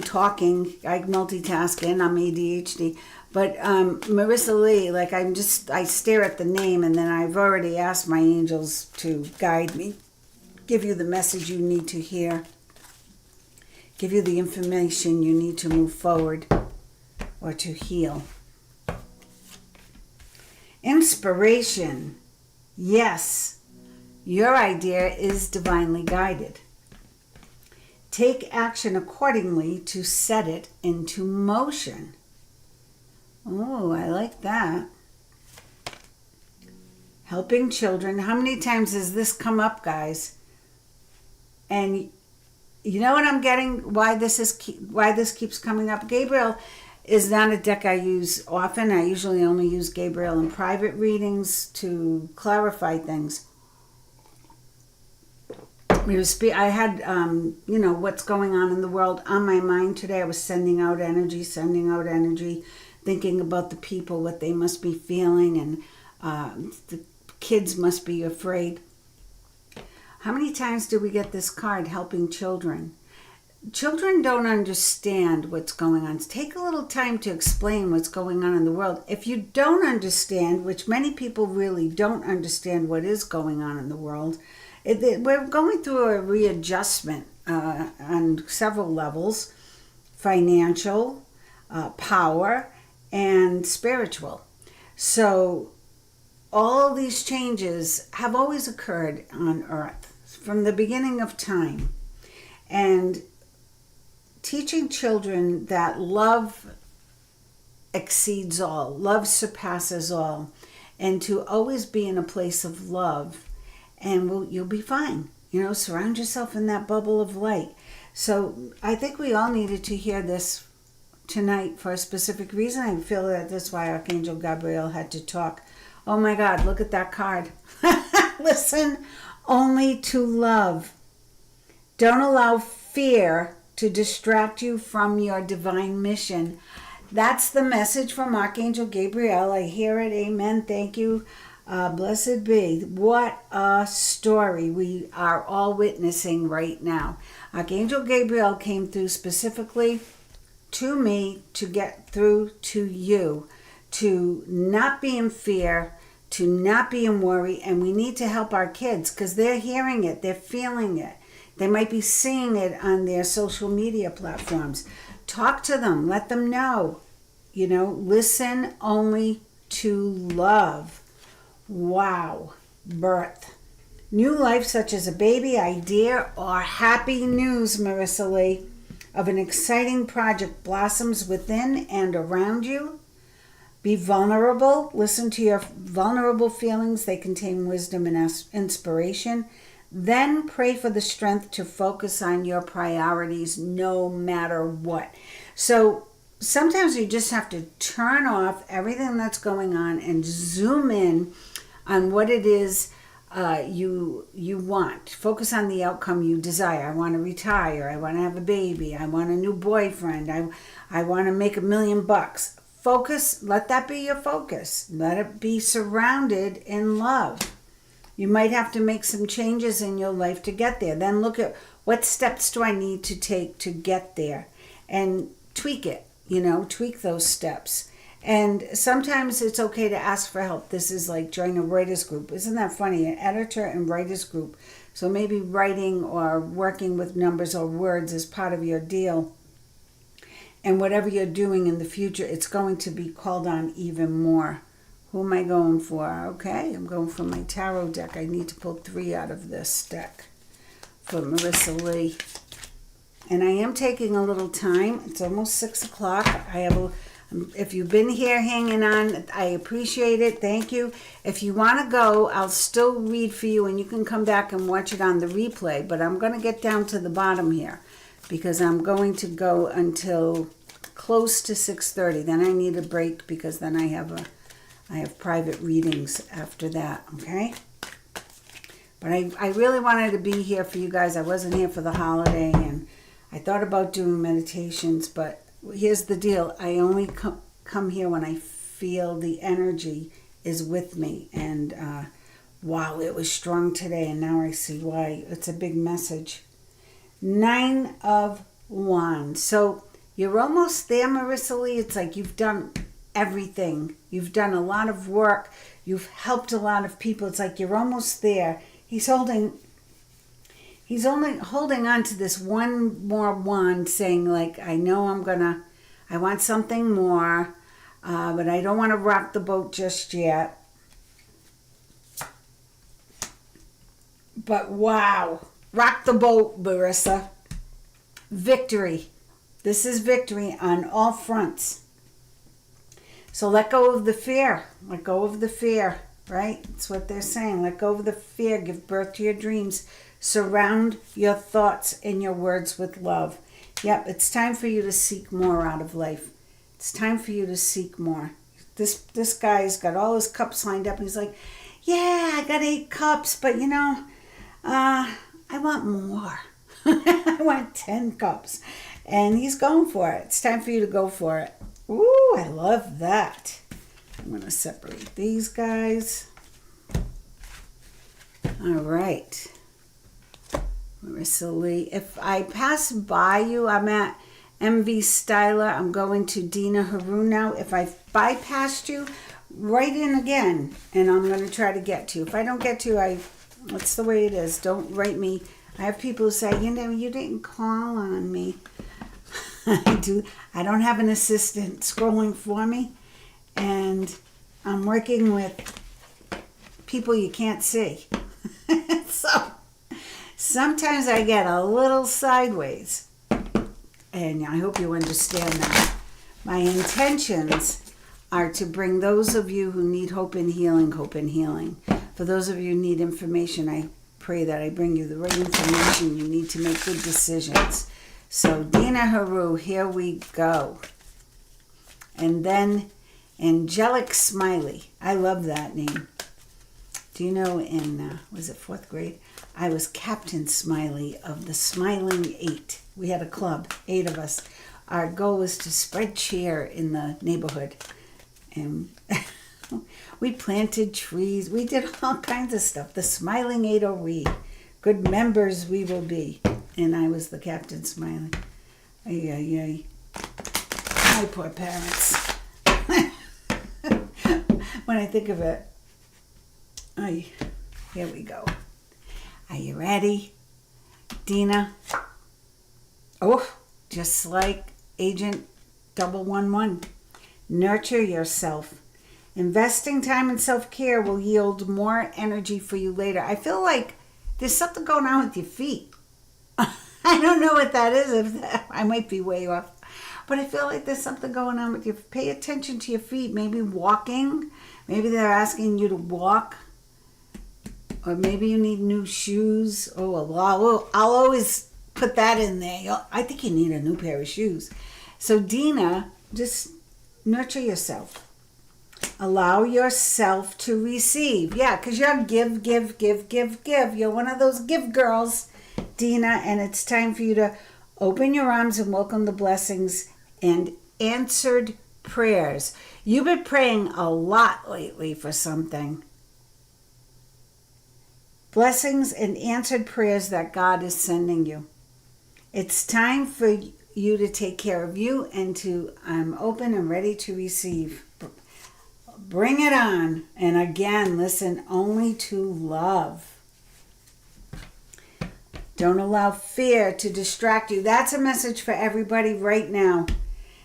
talking, I multitask, and I'm ADHD. But Marissa Lee, like I stare at the name, and then I've already asked my angels to guide me, give you the message you need to hear. Give you the information you need to move forward or to heal. Inspiration. Yes, your idea is divinely guided. Take action accordingly to set it into motion. Oh, I like that. Helping children. How many times has this come up, guys? And you know what I'm getting? Why this keeps coming up? Gabriel is not a deck I use often. I usually only use Gabriel in private readings to clarify things. I had, what's going on in the world on my mind today. I was sending out energy, thinking about the people, what they must be feeling, and the kids must be afraid. How many times do we get this card, helping children? Children don't understand what's going on. Take a little time to explain what's going on in the world. If you don't understand, which many people really don't understand what is going on in the world, we're going through a readjustment on several levels: financial, power, and spiritual. So all these changes have always occurred on Earth from the beginning of time. And teaching children that love exceeds all, love surpasses all, and to always be in a place of love, and you'll be fine. Surround yourself in that bubble of light. So I think we all needed to hear this tonight for a specific reason. I feel that that's why Archangel Gabriel had to talk. Oh my God, look at that card. Listen only to love. Don't allow fear to distract you from your divine mission. That's the message from Archangel Gabriel. I hear it. Amen. Thank you. Blessed be. What a story we are all witnessing right now. Archangel Gabriel came through specifically to me to get through to you, to not be in fear, to not be in worry. And we need to help our kids because they're hearing it, they're feeling it. They might be seeing it on their social media platforms. Talk to them, let them know. Listen only to love. Wow. Birth. New life, such as a baby, idea, or happy news, Marissa Lee, of an exciting project blossoms within and around you. Be vulnerable. Listen to your vulnerable feelings. They contain wisdom and inspiration. Then pray for the strength to focus on your priorities no matter what. So sometimes you just have to turn off everything that's going on and zoom in on what it is you want. Focus on the outcome you desire. I want to retire. I want to have a baby. I want a new boyfriend. I want to make $1 million. Focus. Let that be your focus. Let it be surrounded in love. You might have to make some changes in your life to get there. Then look at what steps do I need to take to get there, and tweak it, tweak those steps. And sometimes it's okay to ask for help. This is like join a writer's group. Isn't that funny? An editor and writer's group. So maybe writing or working with numbers or words is part of your deal. And whatever you're doing in the future, it's going to be called on even more. Who am I going for? Okay, I'm going for my tarot deck. I need to pull 3 out of this deck for Marissa Lee. And I am taking a little time. It's almost 6 o'clock. If you've been here hanging on, I appreciate it. Thank you. If you want to go, I'll still read for you, and you can come back and watch it on the replay. But I'm going to get down to the bottom here because I'm going to go until close to 6:30. Then I need a break because then I have private readings after that, okay? But I really wanted to be here for you guys. I wasn't here for the holiday, and I thought about doing meditations, but here's the deal. I only come here when I feel the energy is with me. And wow, it was strong today, and now I see why. It's a big message. 9 of Wands. So you're almost there, Marissa Lee. It's like you've done everything. You've done a lot of work. You've helped a lot of people. It's like you're almost there. He's only holding on to this one more wand, saying like, I know I want something more, but I don't want to rock the boat just yet. But wow, rock the boat, Larissa. Victory. This is victory on all fronts. So let go of the fear. Let go of the fear, right? That's what they're saying. Let go of the fear. Give birth to your dreams. Surround your thoughts and your words with love. Yep, it's time for you to seek more out of life. It's time for you to seek more. This guy's got all his cups lined up, and he's like, yeah, I got 8 cups, but I want more. I want 10 cups. And he's going for it. It's time for you to go for it. Ooh, I love that. I'm going to separate these guys. All right. Marissa Lee. If I pass by you, I'm at MV Styler. I'm going to Dina Haru now. If I bypassed you, write in again, and I'm going to try to get to you. If I don't get to you, that's the way it is. Don't write me. I have people who say, you didn't call on me. I do. I don't have an assistant scrolling for me, and I'm working with people you can't see. So sometimes I get a little sideways, and I hope you understand that. My intentions are to bring those of you who need hope and healing. For those of you who need information, I pray that I bring you the right information you need to make good decisions. So Dina Haru, here we go. And then Angelic Smiley. I love that name. Do you know was it 4th grade? I was Captain Smiley of the Smiling 8. We had a club, 8 of us. Our goal was to spread cheer in the neighborhood. And we planted trees. We did all kinds of stuff. The Smiling 8 are we. Good members we will be. And I was the Captain Smiley. Ay, ay, ay. My poor parents. When I think of it. Ay, here we go. Are you ready, Dina? Oh, just like Agent 011. Nurture yourself. Investing time in self-care will yield more energy for you later. I feel like there's something going on with your feet. I don't know what that is. I might be way off. But I feel like there's something going on with you. Pay attention to your feet. Maybe walking. Maybe they're asking you to walk. Or maybe you need new shoes. Oh, I'll always put that in there. I think you need a new pair of shoes. So Dina, just nurture yourself. Allow yourself to receive. Yeah, because you're give. You're one of those give girls, Dina, and it's time for you to open your arms and welcome the blessings and answered prayers. You've been praying a lot lately for something. Blessings and answered prayers that God is sending you. It's time for you to take care of you and I'm open and ready to receive. Bring it on. And again, listen only to love. Don't allow fear to distract you. That's a message for everybody right now.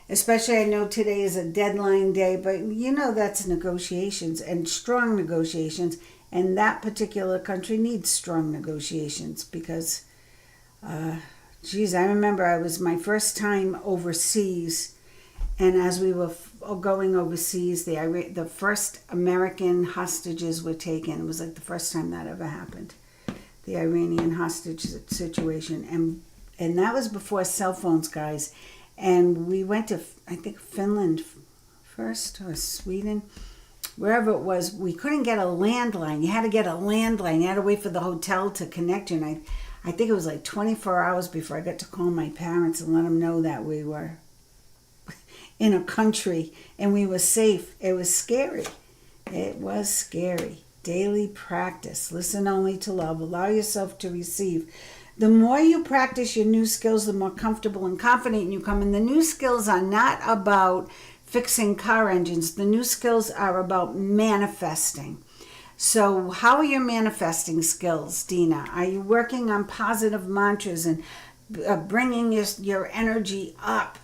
Especially, I know today is a deadline day, but that's negotiations and strong negotiations. And that particular country needs strong negotiations because, I remember it was my first time overseas. And as we were going overseas, the first American hostages were taken. It was like the first time that ever happened. The Iranian hostage situation. And that was before cell phones, guys. And we went to, I think, Finland first or Sweden. Wherever it was, we couldn't get a landline. You had to get a landline. You had to wait for the hotel to connect you. And I think it was like 24 hours before I got to call my parents and let them know that we were in a country and we were safe. It was scary. It was scary. Daily practice. Listen only to love. Allow yourself to receive. The more you practice your new skills, the more comfortable and confident you come. And the new skills are not about fixing car engines. The new skills are about manifesting. So how are your manifesting skills, Dina? Are you working on positive mantras and bringing your energy up,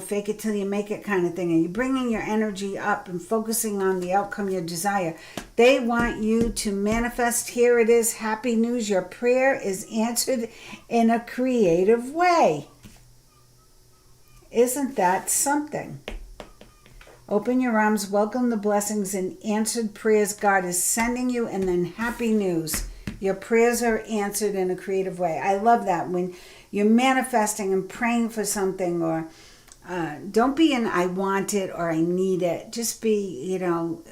fake it till you make it kind of thing, and you're bringing your energy up and focusing on the outcome you desire. They want you to manifest. Here it is, happy news. Your prayer is answered in a creative way. Isn't that something? Open your arms, welcome the blessings and answered prayers God is sending you, and then happy news. Your prayers are answered in a creative way. I love that. When you're manifesting and praying for something, or don't be in I want it or I need it. Just be,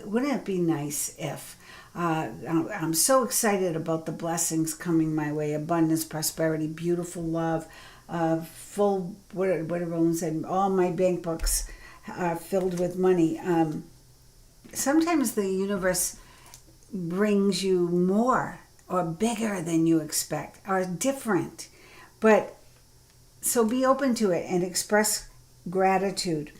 wouldn't it be nice if I'm so excited about the blessings coming my way, abundance, prosperity, beautiful love, full, what everyone said, all my bank books are filled with money. Sometimes the universe brings you more or bigger than you expect, or different. But so be open to it and express gratitude.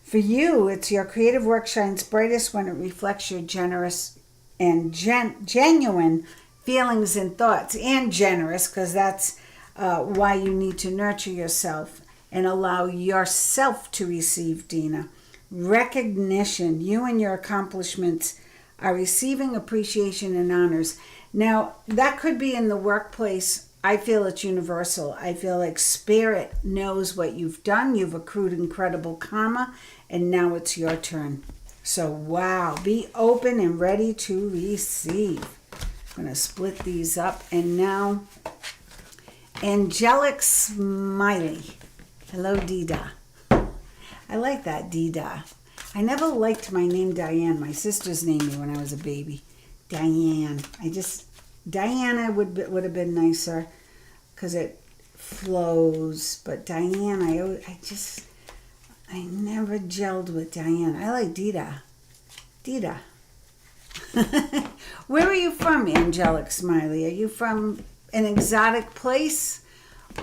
For you, it's your creative work shines brightest when it reflects your generous and genuine feelings and thoughts. And generous, because that's why you need to nurture yourself and allow yourself to receive, Dina. Recognition. You and your accomplishments are receiving appreciation and honors. Now, that could be in the workplace. I feel it's universal. I feel like Spirit knows what you've done. You've accrued incredible karma, and now it's your turn. So, wow, be open and ready to receive. I'm going to split these up. And now, Angelic Smiley. Hello, Dida. I like that, Dida. I never liked my name Diane. My sisters named me when I was a baby. Diane. Diana would have been nicer because it flows. But Diane, I never gelled with Diane. I like Dida. Dida. Where are you from, Angelic Smiley? Are you from an exotic place?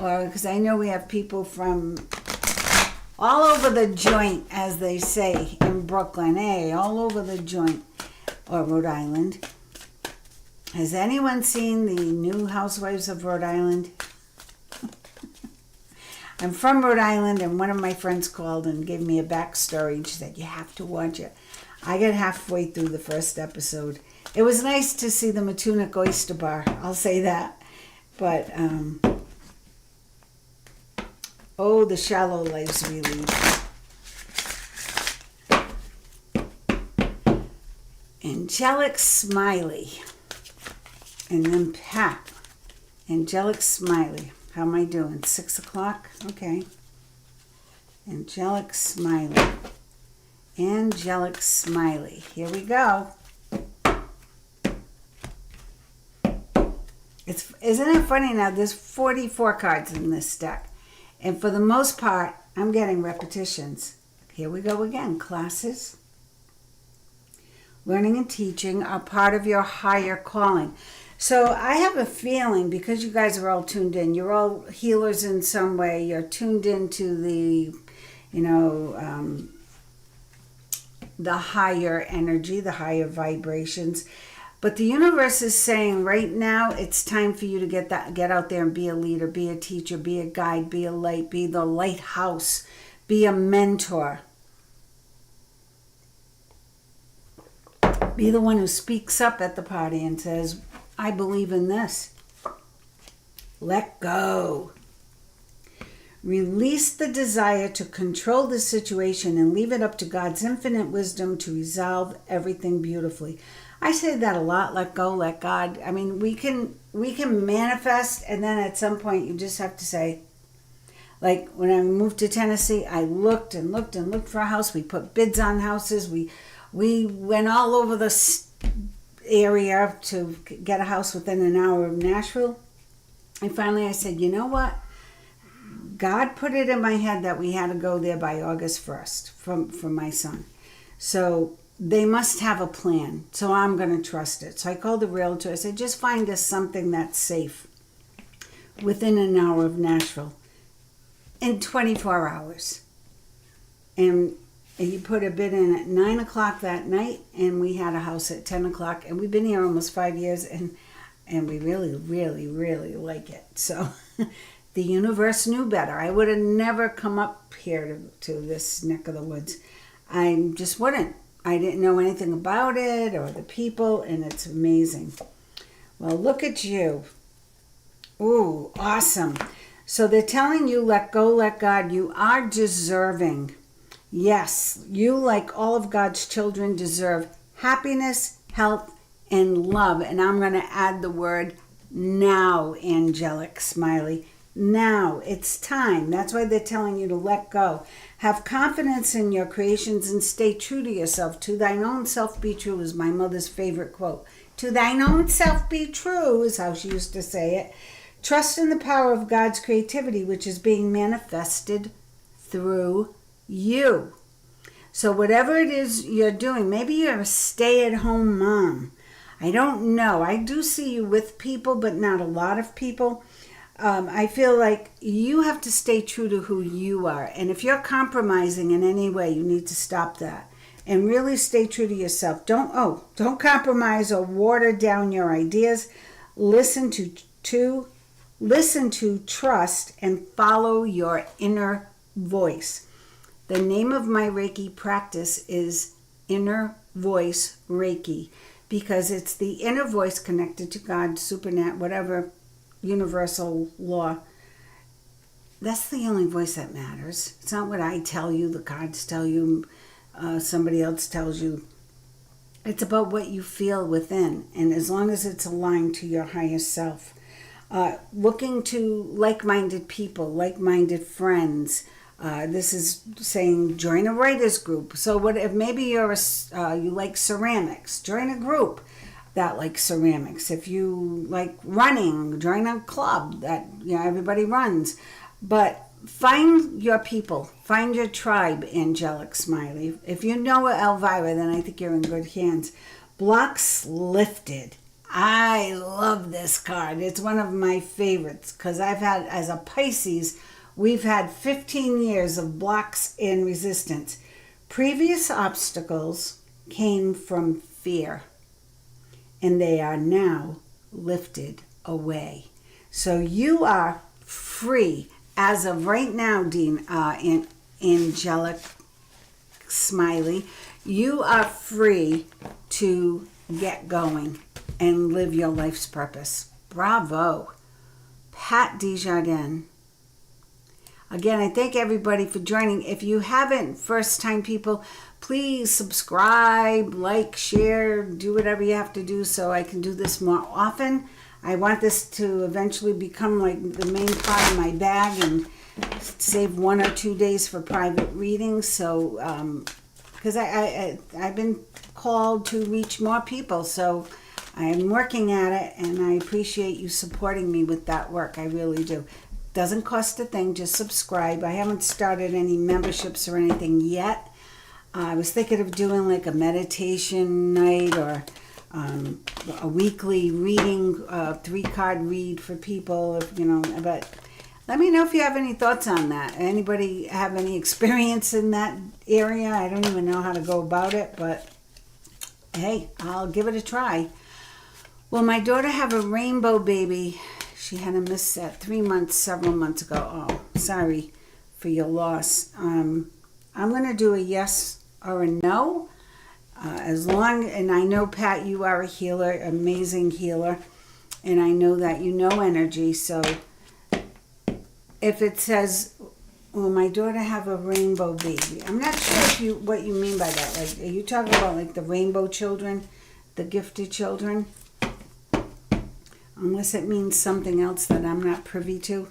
Or, because I know we have people from all over the joint, as they say in Brooklyn. Hey, all over the joint. Or Rhode Island. Has anyone seen the new Housewives of Rhode Island? I'm from Rhode Island, and one of my friends called and gave me a backstory. She said, you have to watch it. I got halfway through the first episode. It was nice to see the Matunic Oyster Bar. I'll say that. But, the shallow lives we lead. Angelic Smiley. And then Pat. Angelic Smiley. How am I doing? 6 o'clock? Okay. Angelic Smiley. Angelic Smiley. Here we go. Isn't it funny now? There's 44 cards in this deck. And for the most part, I'm getting repetitions. Here we go again. Classes, learning and teaching are part of your higher calling. So I have a feeling, because you guys are all tuned in, you're all healers in some way, you're tuned into the, the higher energy, the higher vibrations. But the universe is saying right now it's time for you to get out there and be a leader, be a teacher, be a guide, be a light, be the lighthouse, be a mentor. Be the one who speaks up at the party and says, I believe in this. Let go. Release the desire to control the situation and leave it up to God's infinite wisdom to resolve everything beautifully. I say that a lot. Let go, let God. I mean, we can manifest, and then at some point you just have to say, like when I moved to Tennessee, I looked and looked and looked for a house. We put bids on houses. We went all over the area to get a house within an hour of Nashville. And finally I said, you know what? God put it in my head that we had to go there by August 1st from my son. So they must have a plan. So I'm going to trust it. So I called the realtor. I said, just find us something that's safe within an hour of Nashville in 24 hours. And he put a bid in at 9 o'clock that night, and we had a house at 10 o'clock. And we've been here almost 5 years, and we really, really, really like it. So The universe knew better. I would have never come up here to this neck of the woods. I just wouldn't. I didn't know anything about it or the people, and it's amazing. Well, look at you. Ooh, awesome. So they're telling you, let go, let God. You are deserving. Yes, you, like all of God's children, deserve happiness, health, and love. And I'm going to add the word now, angelic smiley. Now, it's time. That's why they're telling you to let go. Have confidence in your creations and stay true to yourself. To thine own self be true is my mother's favorite quote. To thine own self be true is how she used to say it. Trust in the power of God's creativity, which is being manifested through you. So whatever it is you're doing, maybe you're a stay-at-home mom. I don't know. I do see you with people, but not a lot of people. I feel like you have to stay true to who you are. And if you're compromising in any way, you need to stop that. And really stay true to yourself. Don't compromise or water down your ideas. Listen to, trust, and follow your inner voice. The name of my Reiki practice is Inner Voice Reiki, because it's the inner voice connected to God, supernat, whatever universal law. That's the only voice that matters. It's not what I tell you, the cards tell you, somebody else tells you. It's about what you feel within, and as long as it's aligned to your higher self. Looking to like-minded people, like-minded friends. This is saying join a writers group. So what if maybe you like ceramics? Join a group that likes ceramics. If you like running, join a club that everybody runs. But find your people, find your tribe, angelic smiley. If you know Elvira, then I think you're in good hands. Blocks lifted. I love this card. It's one of my favorites because I've had, as a Pisces, we've had 15 years of blocks and resistance. Previous obstacles came from fear, and they are now lifted away. So you are free as of right now, Dean, angelic smiley. You are free to get going and live your life's purpose. Bravo. Pat Desjardins. Again, I thank everybody for joining. If you haven't, first-time people, please subscribe, like, share, do whatever you have to do so I can do this more often. I want this to eventually become like the main part of my bag and save 1 or 2 days for private readings. So, because I've been called to reach more people, so I'm working at it, and I appreciate you supporting me with that work. I really do. Doesn't cost a thing, just subscribe. I haven't started any memberships or anything yet. I was thinking of doing like a meditation night or a weekly reading, 3-card read for people, but let me know if you have any thoughts on that. Anybody have any experience in that area? I don't even know how to go about it, but hey, I'll give it a try. Well, my daughter have a rainbow baby. She had a miss at 3 months, several months ago. Oh, sorry for your loss. I'm going to do a yes or a no. And I know, Pat, you are a healer, amazing healer. And I know that you know energy. So if it says, will my daughter have a rainbow baby? I'm not sure what you mean by that. Like, are you talking about like the rainbow children, the gifted children? Unless it means something else that I'm not privy to.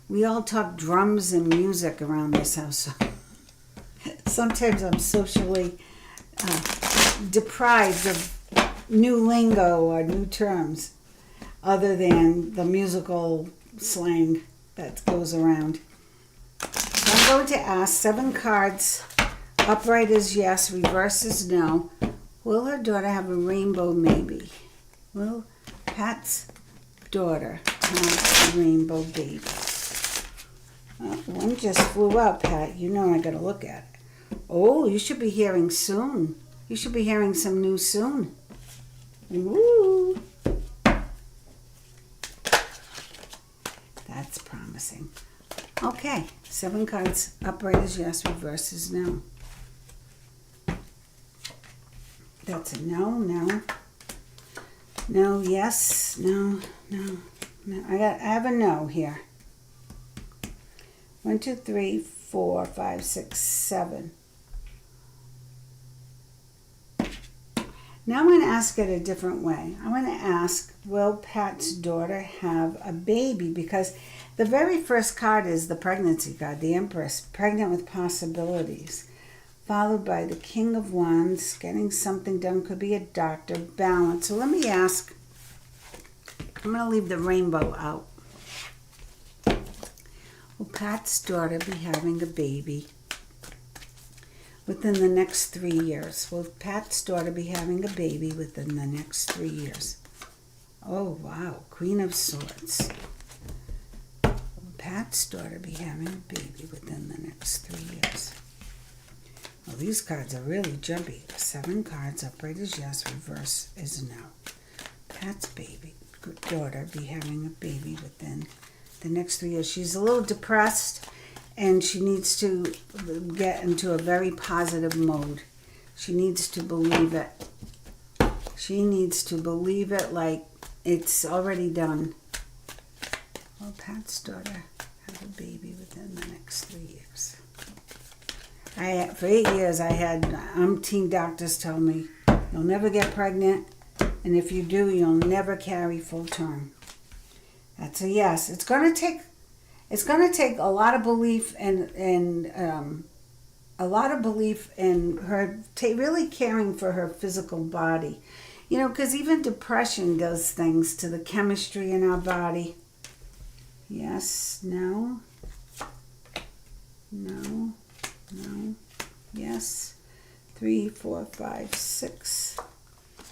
We all talk drums and music around this house. Sometimes I'm socially deprived of new lingo or new terms other than the musical slang that goes around. So I'm going to ask 7 cards. Upright is yes, reverse is no. Will her daughter have a rainbow maybe? Will Pat's daughter have a rainbow baby? One just flew out, Pat. You know I got to look at it. Oh, you should be hearing soon. You should be hearing some news soon. Woo! That's promising. Okay, 7 cards. Upright is yes, reverse is no. That's a no, no. No, yes, no, no, no. I have a no here. 1, 2, 3, 4, 5, 6, 7. Now I'm going to ask it a different way. I'm going to ask, will Pat's daughter have a baby? Because the very first card is the pregnancy card, the Empress, pregnant with possibilities. Followed by the King of Wands, getting something done, could be a doctor, balance. So let me ask, I'm going to leave the rainbow out. Will Pat's daughter be having a baby within the next 3 years? Will Pat's daughter be having a baby within the next 3 years? Oh, wow. Queen of Swords. Will Pat's daughter be having a baby within the next 3 years? Well, these cards are really jumpy. 7 cards. Upright is yes. Reverse is no. Pat's daughter be having a baby within the next 3 years. She's a little depressed, and she needs to get into a very positive mode. She needs to believe it. She needs to believe it like it's already done. Well, Pat's daughter have a baby within the next 3 years. For 8 years, I had umpteen doctors tell me, you'll never get pregnant, and if you do, you'll never carry full term. That's a yes. It's going to take a lot of belief and a lot of belief in her really caring for her physical body. You know, because even depression does things to the chemistry in our body. Yes, no, no. No. Yes. 3, 4, 5, 6,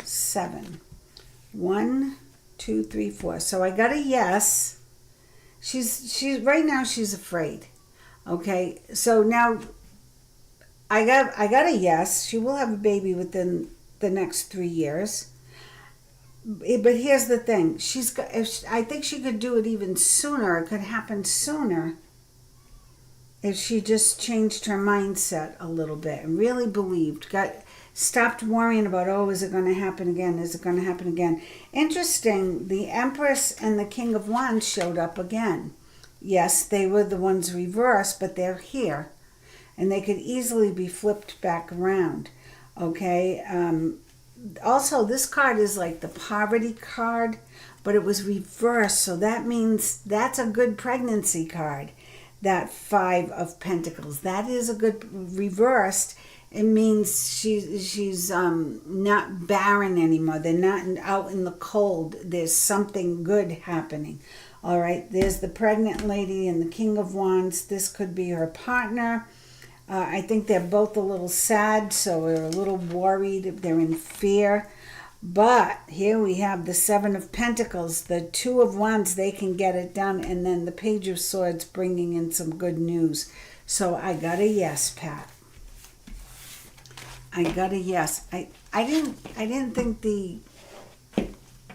7. 1, 2, 3, 4. So I got a yes. She's right now she's afraid. Okay. So now I got a yes. She will have a baby within the next 3 years. But here's the thing. I think she could do it even sooner. It could happen sooner if she just changed her mindset a little bit and really believed, stopped worrying about, oh, is it going to happen again? Is it going to happen again? Interesting, the Empress and the King of Wands showed up again. Yes, they were the ones reversed, but they're here. And they could easily be flipped back around. Okay? Also, this card is like the poverty card, but it was reversed. So that means that's a good pregnancy card. That 5 of Pentacles. That is a good reversed. It means she's not barren anymore. They're not out in the cold. There's something good happening. All right. There's the pregnant lady and the King of Wands. This could be her partner. I think they're both a little sad, so they're a little worried. They're in fear. But here we have the 7 of Pentacles, the 2 of Wands, they can get it done, and then the Page of Swords bringing in some good news. So I got a yes, Pat. I got a yes. I didn't think the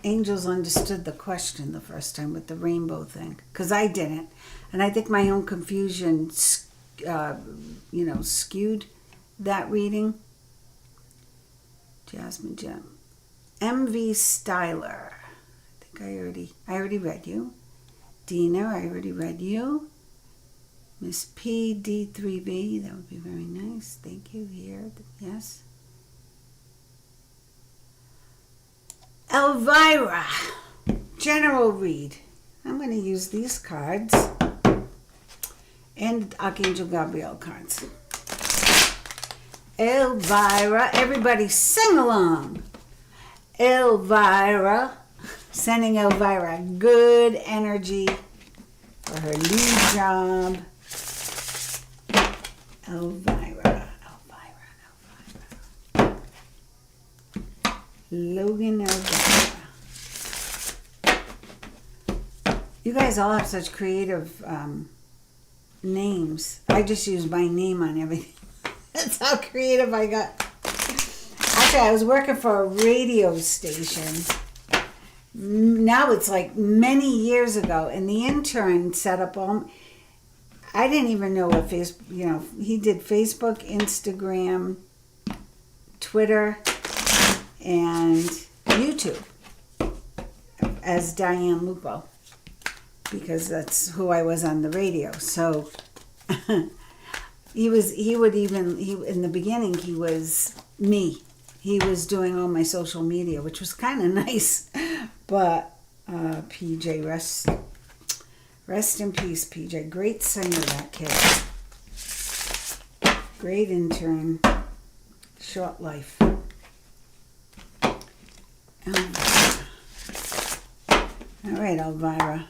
angels understood the question the first time with the rainbow thing, because I didn't. And I think my own confusion, skewed that reading. Jasmine Gem. MV Styler. I think I already read you. Dina, I already read you. Miss PD3B, that would be very nice. Thank you. Here, yes. Elvira, general read. I'm going to use these cards and Archangel Gabriel cards. Elvira, everybody sing along. Elvira, sending Elvira good energy for her new job. Elvira. Logan Elvira. You guys all have such creative names. I just use my name on everything. That's how creative I got. Actually, I was working for a radio station. Now it's like many years ago, and the intern set up all. I didn't even know what Facebook, he did Facebook, Instagram, Twitter, and YouTube as Diane Lupo, because that's who I was on the radio. So in the beginning, he was me. He was doing all my social media, which was kind of nice. But PJ, rest in peace, PJ. Great singer, that kid. Great intern. Short life. All right, Elvira.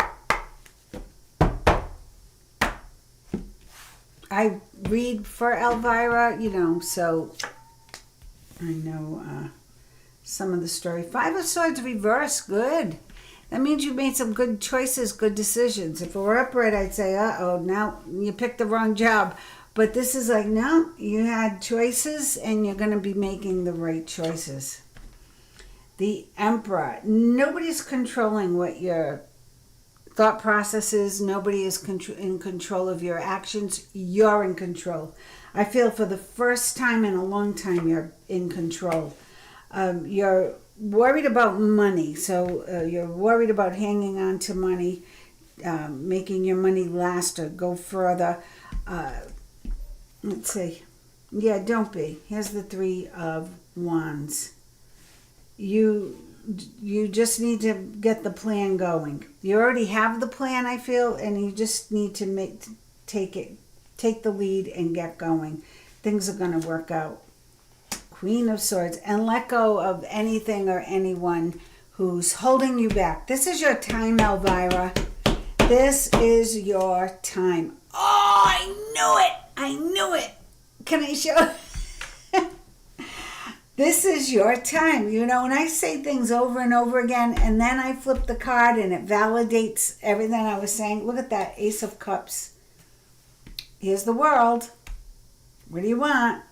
I read for Elvira, so I know some of the story. Five of Swords reverse, good. That means you made some good choices, good decisions. If it were upright, I'd say, now you picked the wrong job. But this is like, no, you had choices and you're going to be making the right choices. The Emperor. Nobody's controlling what your thought process is. Nobody is in control of your actions. You're in control. I feel for the first time in a long time you're in control. You're worried about money. So you're worried about hanging on to money, making your money last or go further. Let's see. Yeah, don't be. Here's the Three of Wands. You just need to get the plan going. You already have the plan, I feel, and you just need to take the lead and get going. Things are going to work out. Queen of Swords. And let go of anything or anyone who's holding you back. This is your time, Elvira. This is your time. Oh, I knew it. Can I show? This is your time. When I say things over and over again, and then I flip the card and it validates everything I was saying. Look at that, Ace of Cups. Here's the World. What do you want?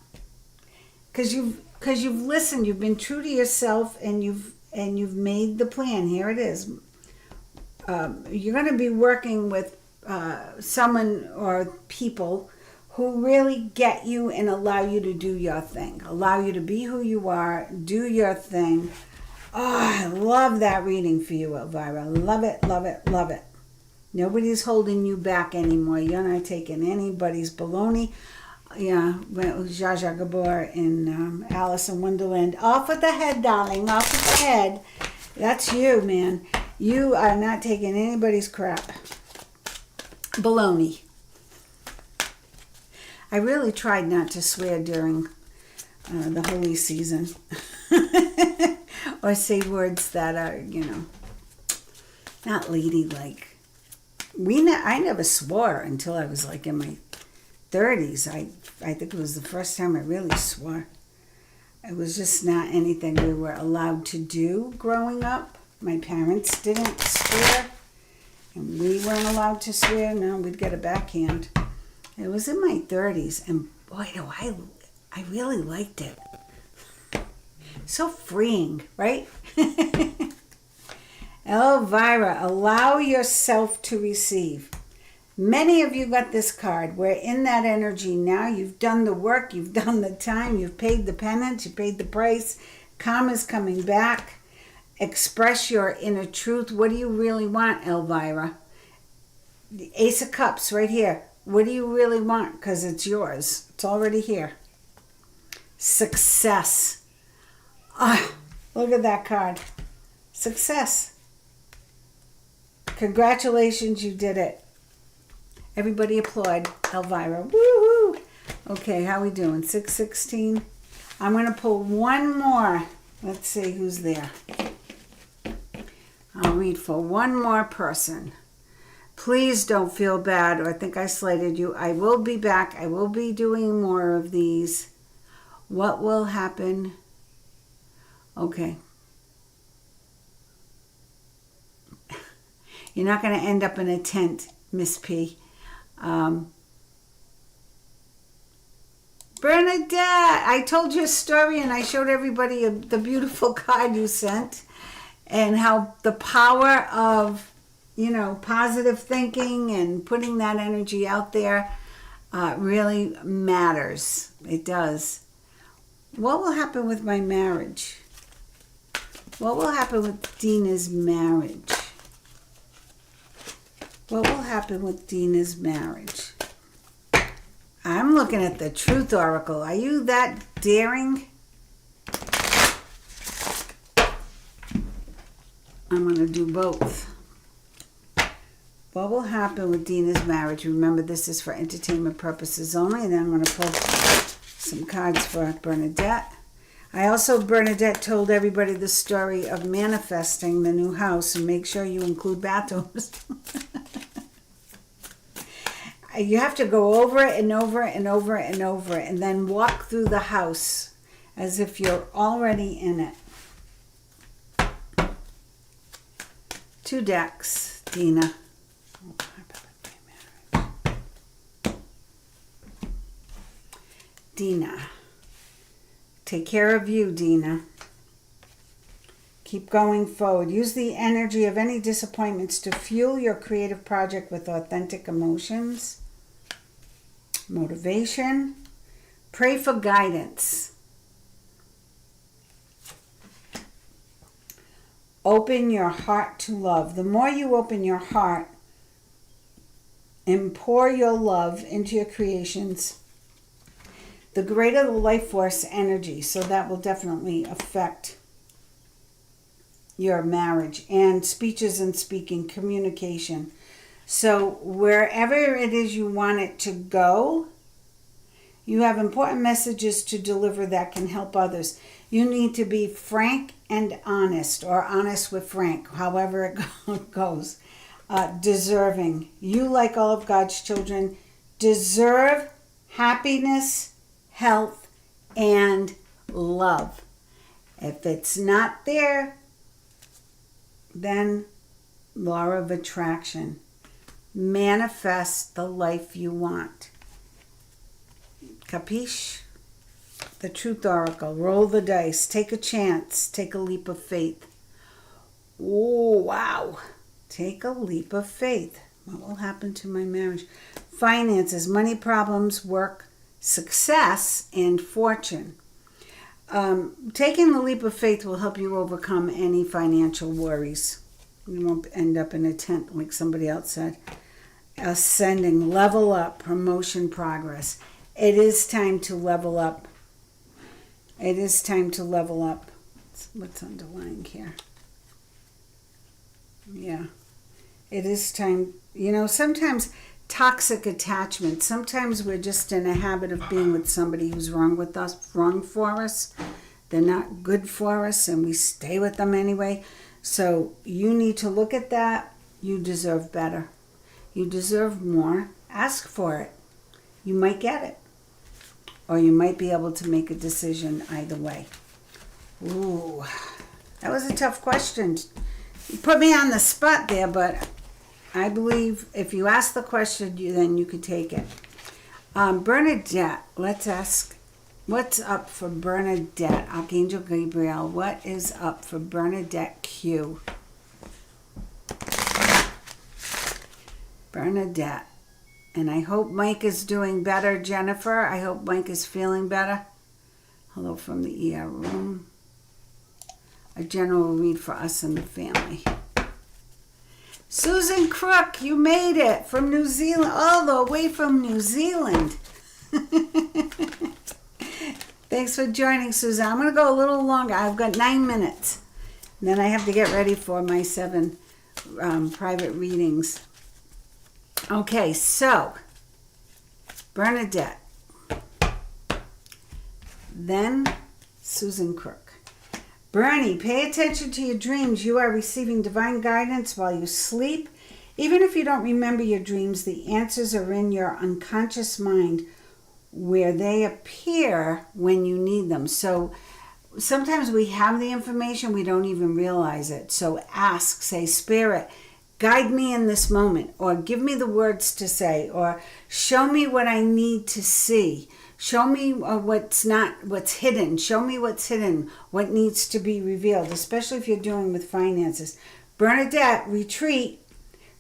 Because you've listened, you've been true to yourself, and you've made the plan. Here it is. You're going to be working with someone or people who really get you and allow you to do your thing. Allow you to be who you are, do your thing. Oh, I love that reading for you, Elvira. Love it, love it, love it. Nobody's holding you back anymore. You're not taking anybody's baloney. Yeah, Zsa Zsa Gabor in Alice in Wonderland. Off with the head, darling. Off with the head. That's you, man. You are not taking anybody's crap. Baloney. I really tried not to swear during the holy season. Or say words that are, not ladylike. I never swore until I was like in my 30s. I think it was the first time I really swore. It was just not anything we were allowed to do growing up. My parents didn't swear, and we weren't allowed to swear. No, we'd get a backhand. It was in my 30s, and boy, I really liked it. So freeing, right? Elvira, allow yourself to receive. Many of you got this card. We're in that energy now. You've done the work. You've done the time. You've paid the penance. You paid the price. Karma's coming back. Express your inner truth. What do you really want, Elvira? The Ace of Cups right here. What do you really want? Because it's yours. It's already here. Success. Look at that card. Success. Congratulations, you did it. Everybody applaud Elvira. Woo-hoo! Okay, how we doing? 616. I'm going to pull one more. Let's see who's there. I'll read for one more person. Please don't feel bad or think I slighted you. I will be back. I will be doing more of these. What will happen? Okay. You're not going to end up in a tent, Miss P. Bernadette, I told you a story and I showed everybody the beautiful card you sent and how the power of positive thinking and putting that energy out there really matters. It does. What will happen with my marriage? What will happen with Dina's marriage? What will happen with Dina's marriage? I'm looking at the Truth Oracle. Are you that daring? I'm going to do both. What will happen with Dina's marriage? Remember, this is for entertainment purposes only. And then I'm going to pull some cards for Bernadette. Bernadette told everybody the story of manifesting the new house, and make sure you include bathrooms. You have to go over it and over it and over it and over it, and then walk through the house as if you're already in it. 2 decks, Dina. Dina. Take care of you, Dina. Keep going forward. Use the energy of any disappointments to fuel your creative project with authentic emotions. Motivation. Pray for guidance. Open your heart to love. The more you open your heart and pour your love into your creations, the greater the life force energy. So that will definitely affect your marriage and speeches and speaking, communication. So wherever it is you want it to go, you have important messages to deliver that can help others. You need to be frank and honest, or honest with frank, however it goes. Deserving. You, like all of God's children, deserve happiness, health, and love. If it's not there, then law of attraction. Manifest the life you want. Capiche? The Truth Oracle. Roll the dice. Take a chance. Take a leap of faith. Oh, wow. Take a leap of faith. What will happen to my marriage? Finances, money problems, work, success, and fortune. Taking the leap of faith will help you overcome any financial worries. You won't end up in a tent like somebody else said. Ascending, level up, promotion, progress. It is time to level up. It is time to level up. What's underlying here? Yeah. It is time. Sometimes toxic attachment. Sometimes we're just in a habit of being with somebody who's wrong for us. They're not good for us, and we stay with them anyway. So you need to look at that. You deserve better. You deserve more. Ask for it. You might get it. Or you might be able to make a decision either way. Ooh, that was a tough question. You put me on the spot there, but I believe if you ask the question, then you could take it. Bernadette, let's ask, what's up for Bernadette? Archangel Gabriel, what is up for Bernadette Q? Bernadette. And I hope Mike is doing better, Jennifer. I hope Mike is feeling better. Hello from the ER room. A general read for us and the family. Susan Crook, you made it from New Zealand, all the way from New Zealand. Thanks for joining, Susan. I'm going to go a little longer. I've got 9 minutes. And then I have to get ready for my 7 private readings. Okay, so Bernadette. Then Susan Crook. Bernie, pay attention to your dreams. You are receiving divine guidance while you sleep. Even if you don't remember your dreams, the answers are in your unconscious mind where they appear when you need them. So sometimes we have the information, we don't even realize it. So ask, say, Spirit, guide me in this moment, or give me the words to say, or show me what I need to see. Show me what's hidden. Show me what's hidden, what needs to be revealed, especially if you're dealing with finances. Bernadette, retreat.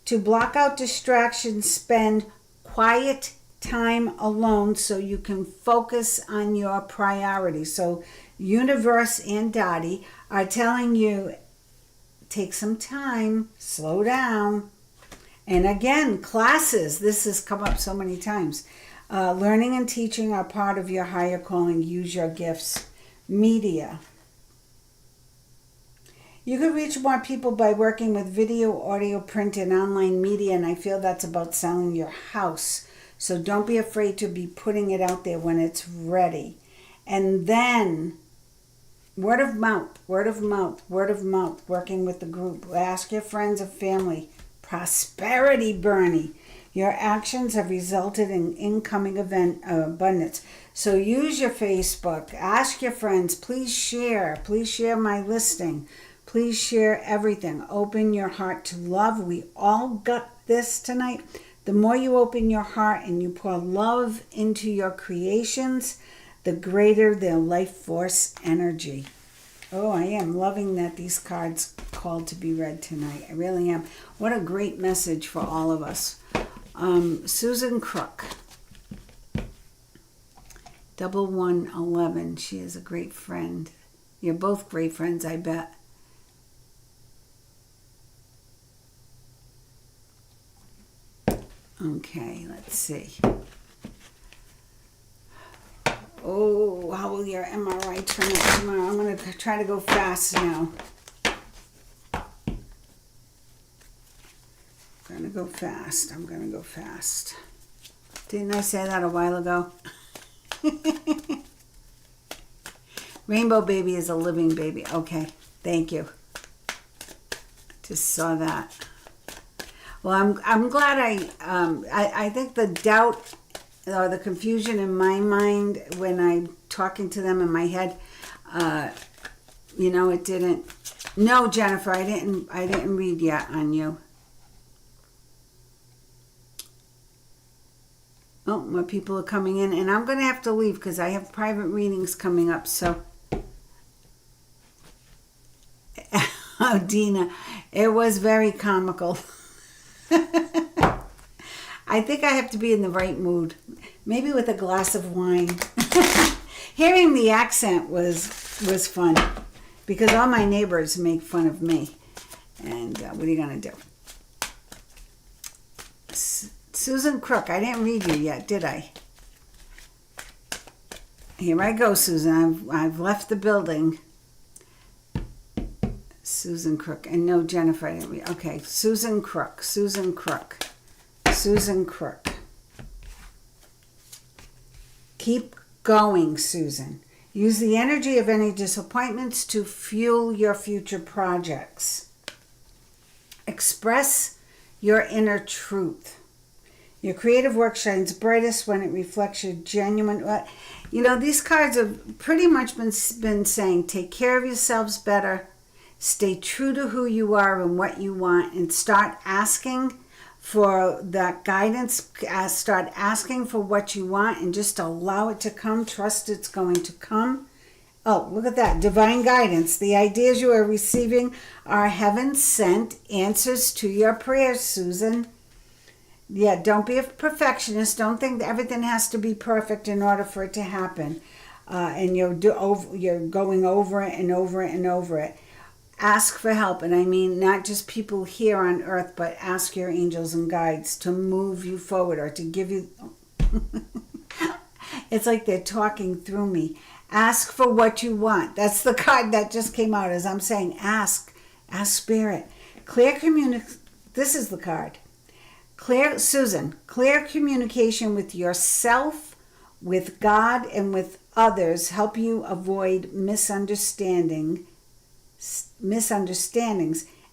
to block out distractions, spend quiet time alone so you can focus on your priorities. So universe and Dottie are telling you, take some time, slow down. And again, classes, this has come up so many times. Learning and teaching are part of your higher calling. Use your gifts. Media. You can reach more people by working with video, audio, print, and online media, and I feel that's about selling your house. So don't be afraid to be putting it out there when it's ready. And then word of mouth, word of mouth, word of mouth, working with the group. Ask your friends and family. Prosperity, Bernie. Your actions have resulted in incoming abundance. So use your Facebook. Ask your friends. Please share. Please share my listing. Please share everything. Open your heart to love. We all got this tonight. The more you open your heart and you pour love into your creations, the greater their life force energy. Oh, I am loving that these cards called to be read tonight. I really am. What a great message for all of us. Susan Crook. 1111. She is a great friend. You're both great friends, I bet. Okay, let's see. Oh, how will your MRI turn out tomorrow? I'm going to try to go fast now. I'm going to go fast. Didn't I say that a while ago? Rainbow baby is a living baby. Okay, thank you. Just saw that. Well, I'm glad I think the doubt or the confusion in my mind when I'm talking to them in my head, it didn't. No, Jennifer, I didn't read yet on you. Oh, more people are coming in, and I'm going to have to leave because I have private readings coming up. So, oh, Dina, it was very comical. I think I have to be in the right mood. Maybe with a glass of wine. Hearing the accent was fun because all my neighbors make fun of me. And what are you going to do? Susan Crook, I didn't read you yet, did I? Here I go, Susan. I've left the building. Susan Crook. And no, Jennifer, I didn't read. Okay, Susan Crook. Keep going, Susan. Use the energy of any disappointments to fuel your future projects. Express your inner truth. Your creative work shines brightest when it reflects your genuine... these cards have pretty much been saying, take care of yourselves better, stay true to who you are and what you want, and start asking for that guidance. Start asking for what you want and just allow it to come. Trust it's going to come. Oh, look at that. Divine guidance. The ideas you are receiving are heaven-sent answers to your prayers, Susan. Yeah, don't be a perfectionist. Don't think that everything has to be perfect in order for it to happen. And you're going over it and over it and over it. Ask for help. And I mean, not just people here on earth, but ask your angels and guides to move you forward or to give you... It's like they're talking through me. Ask for what you want. That's the card that just came out as I'm saying, ask Spirit. This is the card. Clear communication with yourself, with God, and with others help you avoid misunderstandings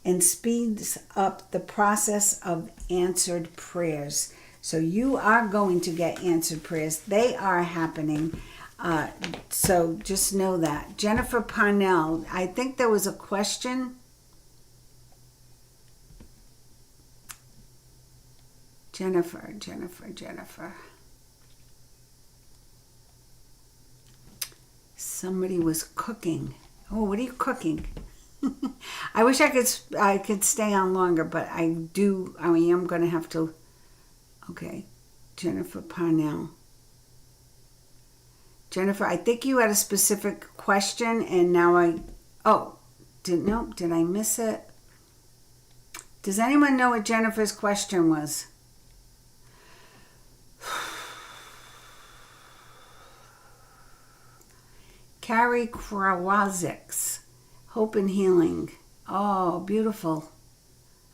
and speeds up the process of answered prayers. So you are going to get answered prayers. They are happening. So just know that. Jennifer Parnell, I think there was a question. Jennifer. Somebody was cooking. Oh, what are you cooking? I wish I could stay on longer, but I am going to have to. Okay, Jennifer Parnell. Jennifer, I think you had a specific question, and now did I miss it? Does anyone know what Jennifer's question was? Carrie Krawaziks, Hope and Healing. Oh, beautiful.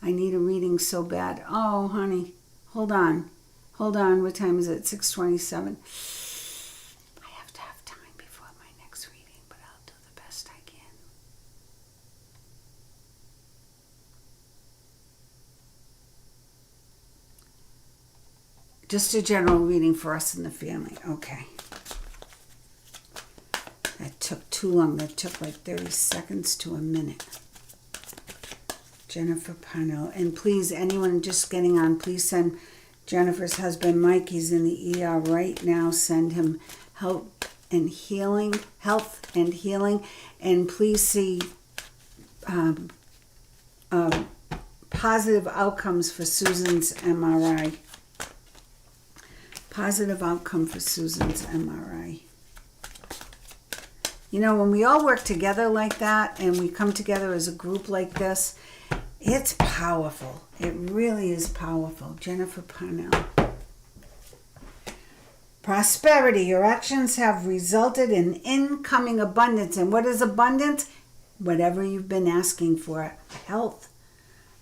I need a reading so bad. Oh, honey, hold on. What time is it? 6:27. I have to have time before my next reading, but I'll do the best I can. Just a general reading for us in the family. Okay. That took too long. That took like 30 seconds to a minute. Jennifer Parnell. And please, anyone just getting on, please send Jennifer's husband, Mike. He's in the ER right now. Send him health and healing. And please see positive outcomes for Susan's MRI. Positive outcome for Susan's MRI. You know, when we all work together like that and we come together as a group like this, it's powerful. It really is powerful. Jennifer Parnell. Prosperity. Your actions have resulted in incoming abundance. And what is abundance? Whatever you've been asking for. Health,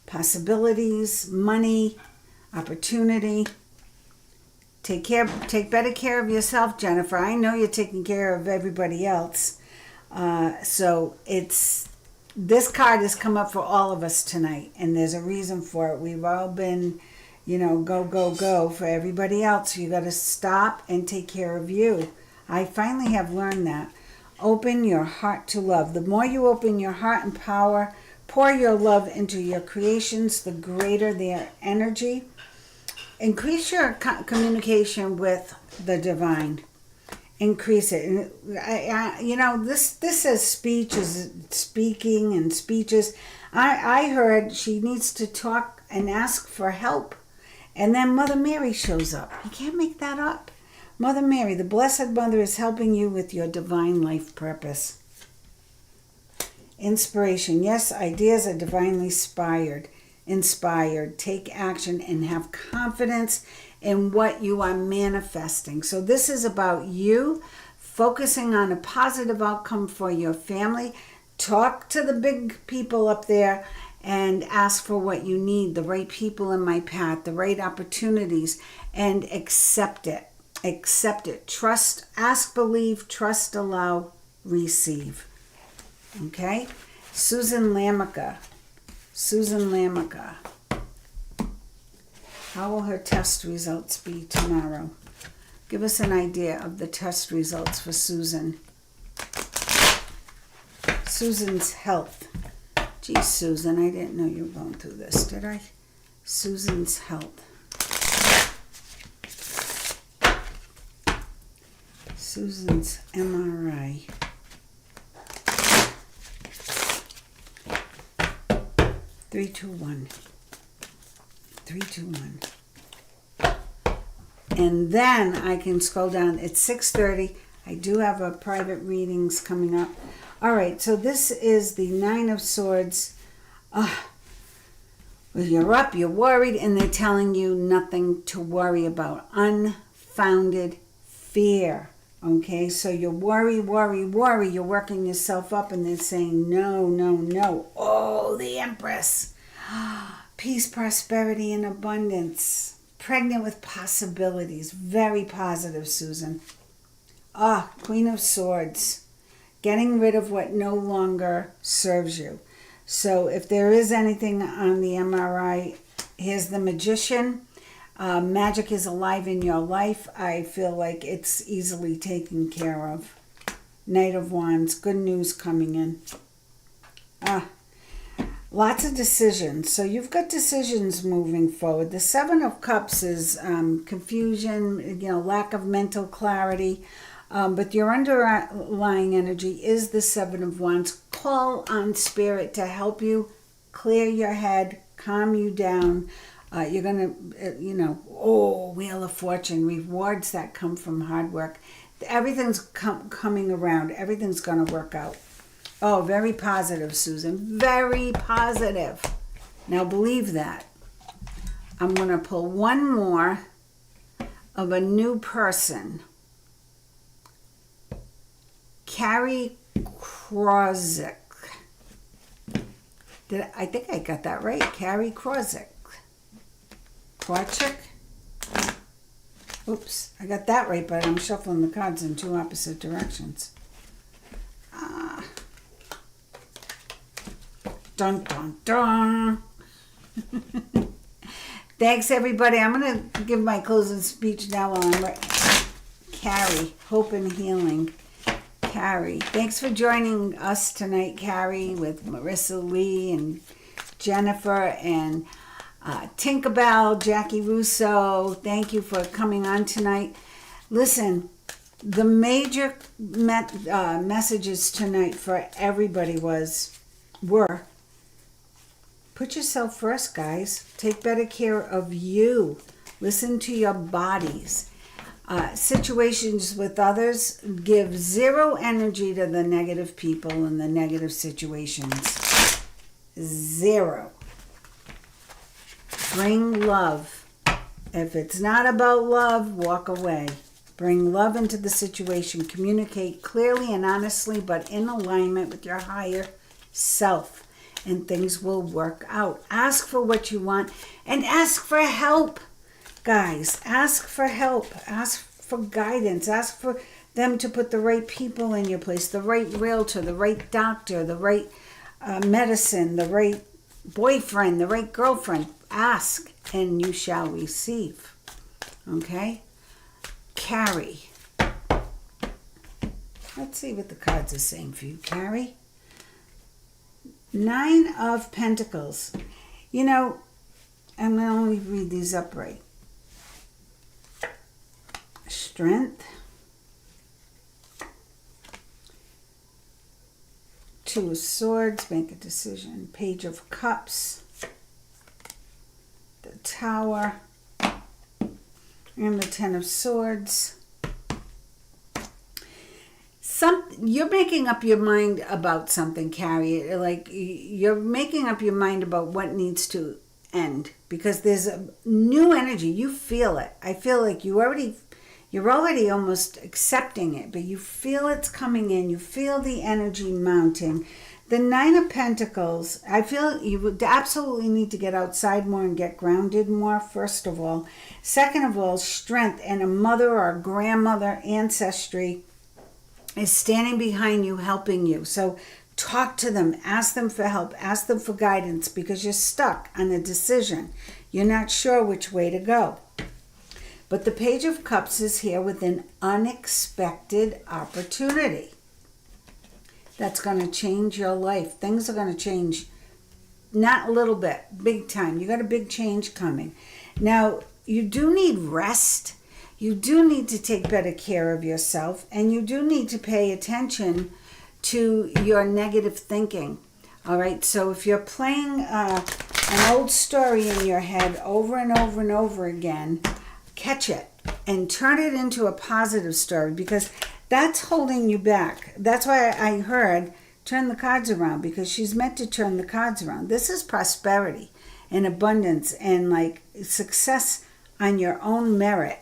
possibilities, money, opportunity. Take better care of yourself, Jennifer. I know you're taking care of everybody else. So this card has come up for all of us tonight, and there's a reason for it. We've all been, go. For everybody else, you got to stop and take care of you. I finally have learned that. Open your heart to love. The more you open your heart and power, pour your love into your creations, the greater their energy. Increase your communication with the divine. Increase it. And this says speaking and speeches. I heard she needs to talk and ask for help. And then Mother Mary shows up. You can't make that up. Mother Mary, the Blessed Mother, is helping you with your divine life purpose. Inspiration. Yes, ideas are divinely inspired. Take action and have confidence in what you are manifesting. So this is about you focusing on a positive outcome for your family. Talk to the big people up there and ask for what you need, the right people in my path, the right opportunities, and accept it. Accept it. Trust, ask, believe, trust, allow, receive. Okay? Susan Lamica. How will her test results be tomorrow? Give us an idea of the test results for Susan. Susan's health. Gee, Susan, I didn't know you were going through this, did I? Susan's health. Susan's MRI. Three, two, one. And then I can scroll down. It's 6:30. I do have a private readings coming up. All right, so this is the Nine of Swords. Well, you're up, you're worried, and they're telling you nothing to worry about. Unfounded fear. Okay, so you worry. You're working yourself up, and they're saying no. Oh, the Empress. Peace, prosperity, and abundance. Pregnant with possibilities. Very positive, Susan. Queen of Swords. Getting rid of what no longer serves you. So if there is anything on the MRI, here's the Magician. Magic is alive in your life. I feel like it's easily taken care of. Knight of Wands. Good news coming in. Lots of decisions. So you've got decisions moving forward. The Seven of Cups is confusion, lack of mental clarity. But your underlying energy is the Seven of Wands. Call on Spirit to help you clear your head, calm you down. You're going to, Wheel of Fortune, rewards that come from hard work. Everything's coming around. Everything's going to work out. Oh, very positive, Susan. Very positive. Now believe that. I'm going to pull one more of a new person. Carrie Krozik. I think I got that right. Carrie Krozik. Kwarchik? Oops, I got that right, but I'm shuffling the cards in two opposite directions. Dun, dun, dun. Thanks, everybody. I'm going to give my closing speech now while I'm Carrie, Hope and Healing. Carrie. Thanks for joining us tonight, Carrie, with Marissa Lee and Jennifer and Tinkerbell, Jackie Russo. Thank you for coming on tonight. Listen, the major messages tonight for everybody were put yourself first, guys. Take better care of you. Listen to your bodies. Situations with others, give zero energy to the negative people and the negative situations. Zero. Bring love. If it's not about love, walk away. Bring love into the situation. Communicate clearly and honestly, but in alignment with your higher self, and things will work out. Ask for what you want and ask for help. Guys, ask for help. Ask for guidance. Ask for them to put the right people in your place, the right realtor, the right doctor, the right medicine, the right boyfriend, the right girlfriend. Ask and you shall receive. Okay? Carrie. Let's see what the cards are saying for you, Carrie. 9 of Pentacles. I'm going to only read these upright. Strength. 2 of Swords, make a decision. Page of Cups. The Tower. And the 10 of Swords. You're making up your mind about something, Carrie. Like, you're making up your mind about what needs to end. Because there's a new energy. You feel it. I feel like you're already almost accepting it, but you feel it's coming in. You feel the energy mounting. The 9 of Pentacles, I feel you would absolutely need to get outside more and get grounded more, first of all. Second of all, strength, and a mother or a grandmother ancestry is standing behind you, helping you. So talk to them, ask them for help, ask them for guidance, because you're stuck on a decision. You're not sure which way to go. But the Page of Cups is here with an unexpected opportunity that's going to change your life. Things are going to change, not a little bit, big time. You got a big change coming. Now, you do need rest. You do need to take better care of yourself, and you do need to pay attention to your negative thinking. All right, so if you're playing an old story in your head over and over and over again, catch it and turn it into a positive story, because that's holding you back. That's why I heard turn the cards around, because she's meant to turn the cards around. This is prosperity and abundance and like success on your own merit.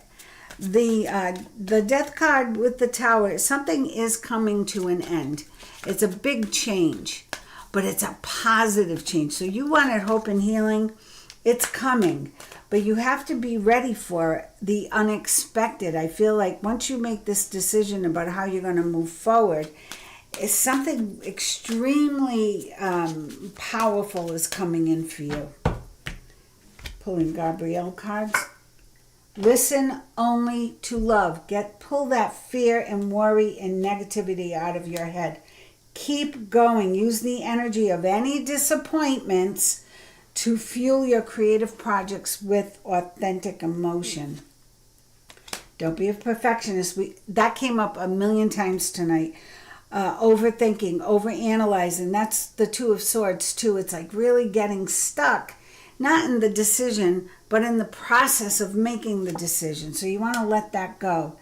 The Death card with the Tower, something is coming to an end. It's a big change, but it's a positive change. So you wanted hope and healing. It's coming, but you have to be ready for the unexpected. I feel like once you make this decision about how you're going to move forward, it's something extremely powerful is coming in for you. Pulling Gabrielle cards. Listen only to love. Pull that fear and worry and negativity out of your head. Keep going. Use the energy of any disappointments to fuel your creative projects with authentic emotion. Don't be a perfectionist. That came up a million times tonight. Overthinking, overanalyzing. That's the Two of Swords too. It's like really getting stuck, not in the decision, but in the process of making the decision. So you want to let that go.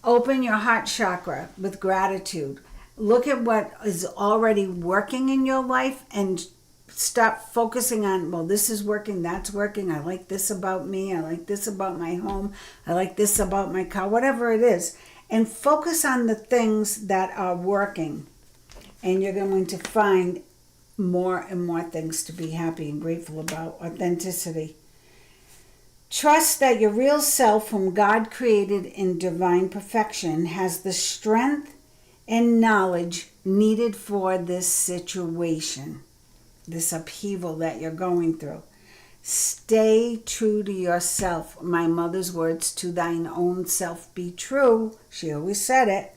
Open your heart chakra with gratitude. Look at what is already working in your life and stop focusing on, well, this is working, that's working. I like this about me. I like this about my home. I like this about my car, whatever it is. And focus on the things that are working. And you're going to find more and more things to be happy and grateful about. Authenticity. Trust that your real self, whom God created in divine perfection, has the strength and knowledge needed for this situation, this upheaval that you're going through. Stay true to yourself. My mother's words, to thine own self be true. She always said it.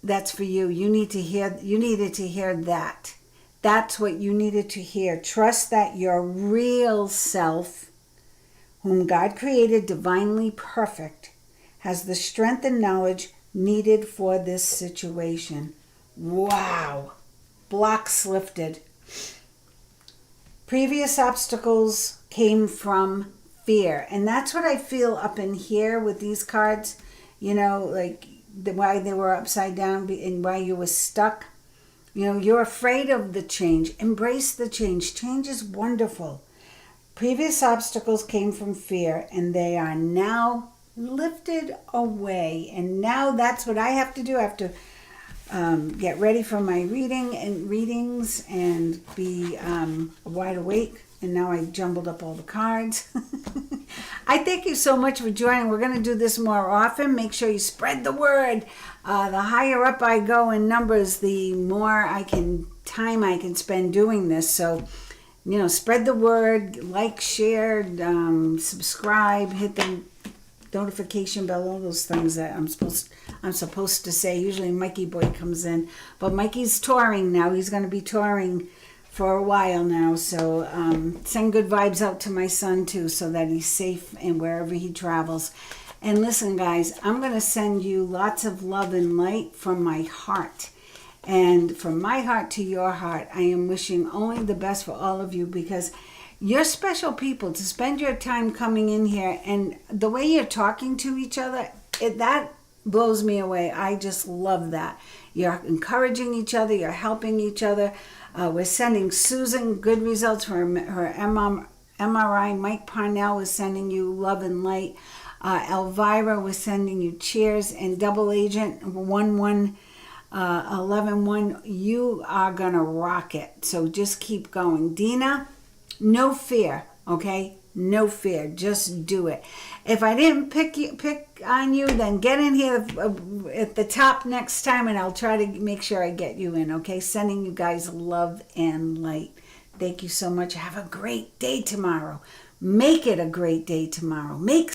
That's for you. You needed to hear that. That's what you needed to hear. Trust that your real self, whom God created divinely perfect, has the strength and knowledge needed for this situation. Wow. Blocks lifted. Previous obstacles came from fear. And that's what I feel up in here with these cards. You know, like why they were upside down and why you were stuck. You know, you're afraid of the change. Embrace the change. Change is wonderful. Previous obstacles came from fear, and they are now lifted away. And now that's what I have to do. I have to get ready for my readings and be wide awake. And now I jumbled up all the cards. I thank you so much for joining. We're going to do this more often. Make sure you spread the word. The higher up I go in numbers, the more time I can spend doing this. So, you know, spread the word, like, share, subscribe, hit the notification bell, all those things that I'm supposed to say. Usually Mikey Boy comes in, but Mikey's touring now. He's going to be touring for a while now, so send good vibes out to my son too, so that he's safe and wherever he travels. And listen, guys, I'm going to send you lots of love and light from my heart. And from my heart to your heart, I am wishing only the best for all of you, because you're special people. To spend your time coming in here and the way you're talking to each other, that blows me away. I just love that. You're encouraging each other. You're helping each other. We're sending Susan good results for her MRI. Mike Parnell is sending you love and light. Elvira was sending you cheers. And Double Agent 11111, you are going to rock it. So just keep going. Dina, no fear, okay? No fear. Just do it. If I didn't pick on you, then get in here at the top next time, and I'll try to make sure I get you in, okay? Sending you guys love and light. Thank you so much. Have a great day tomorrow. Make it a great day tomorrow. Make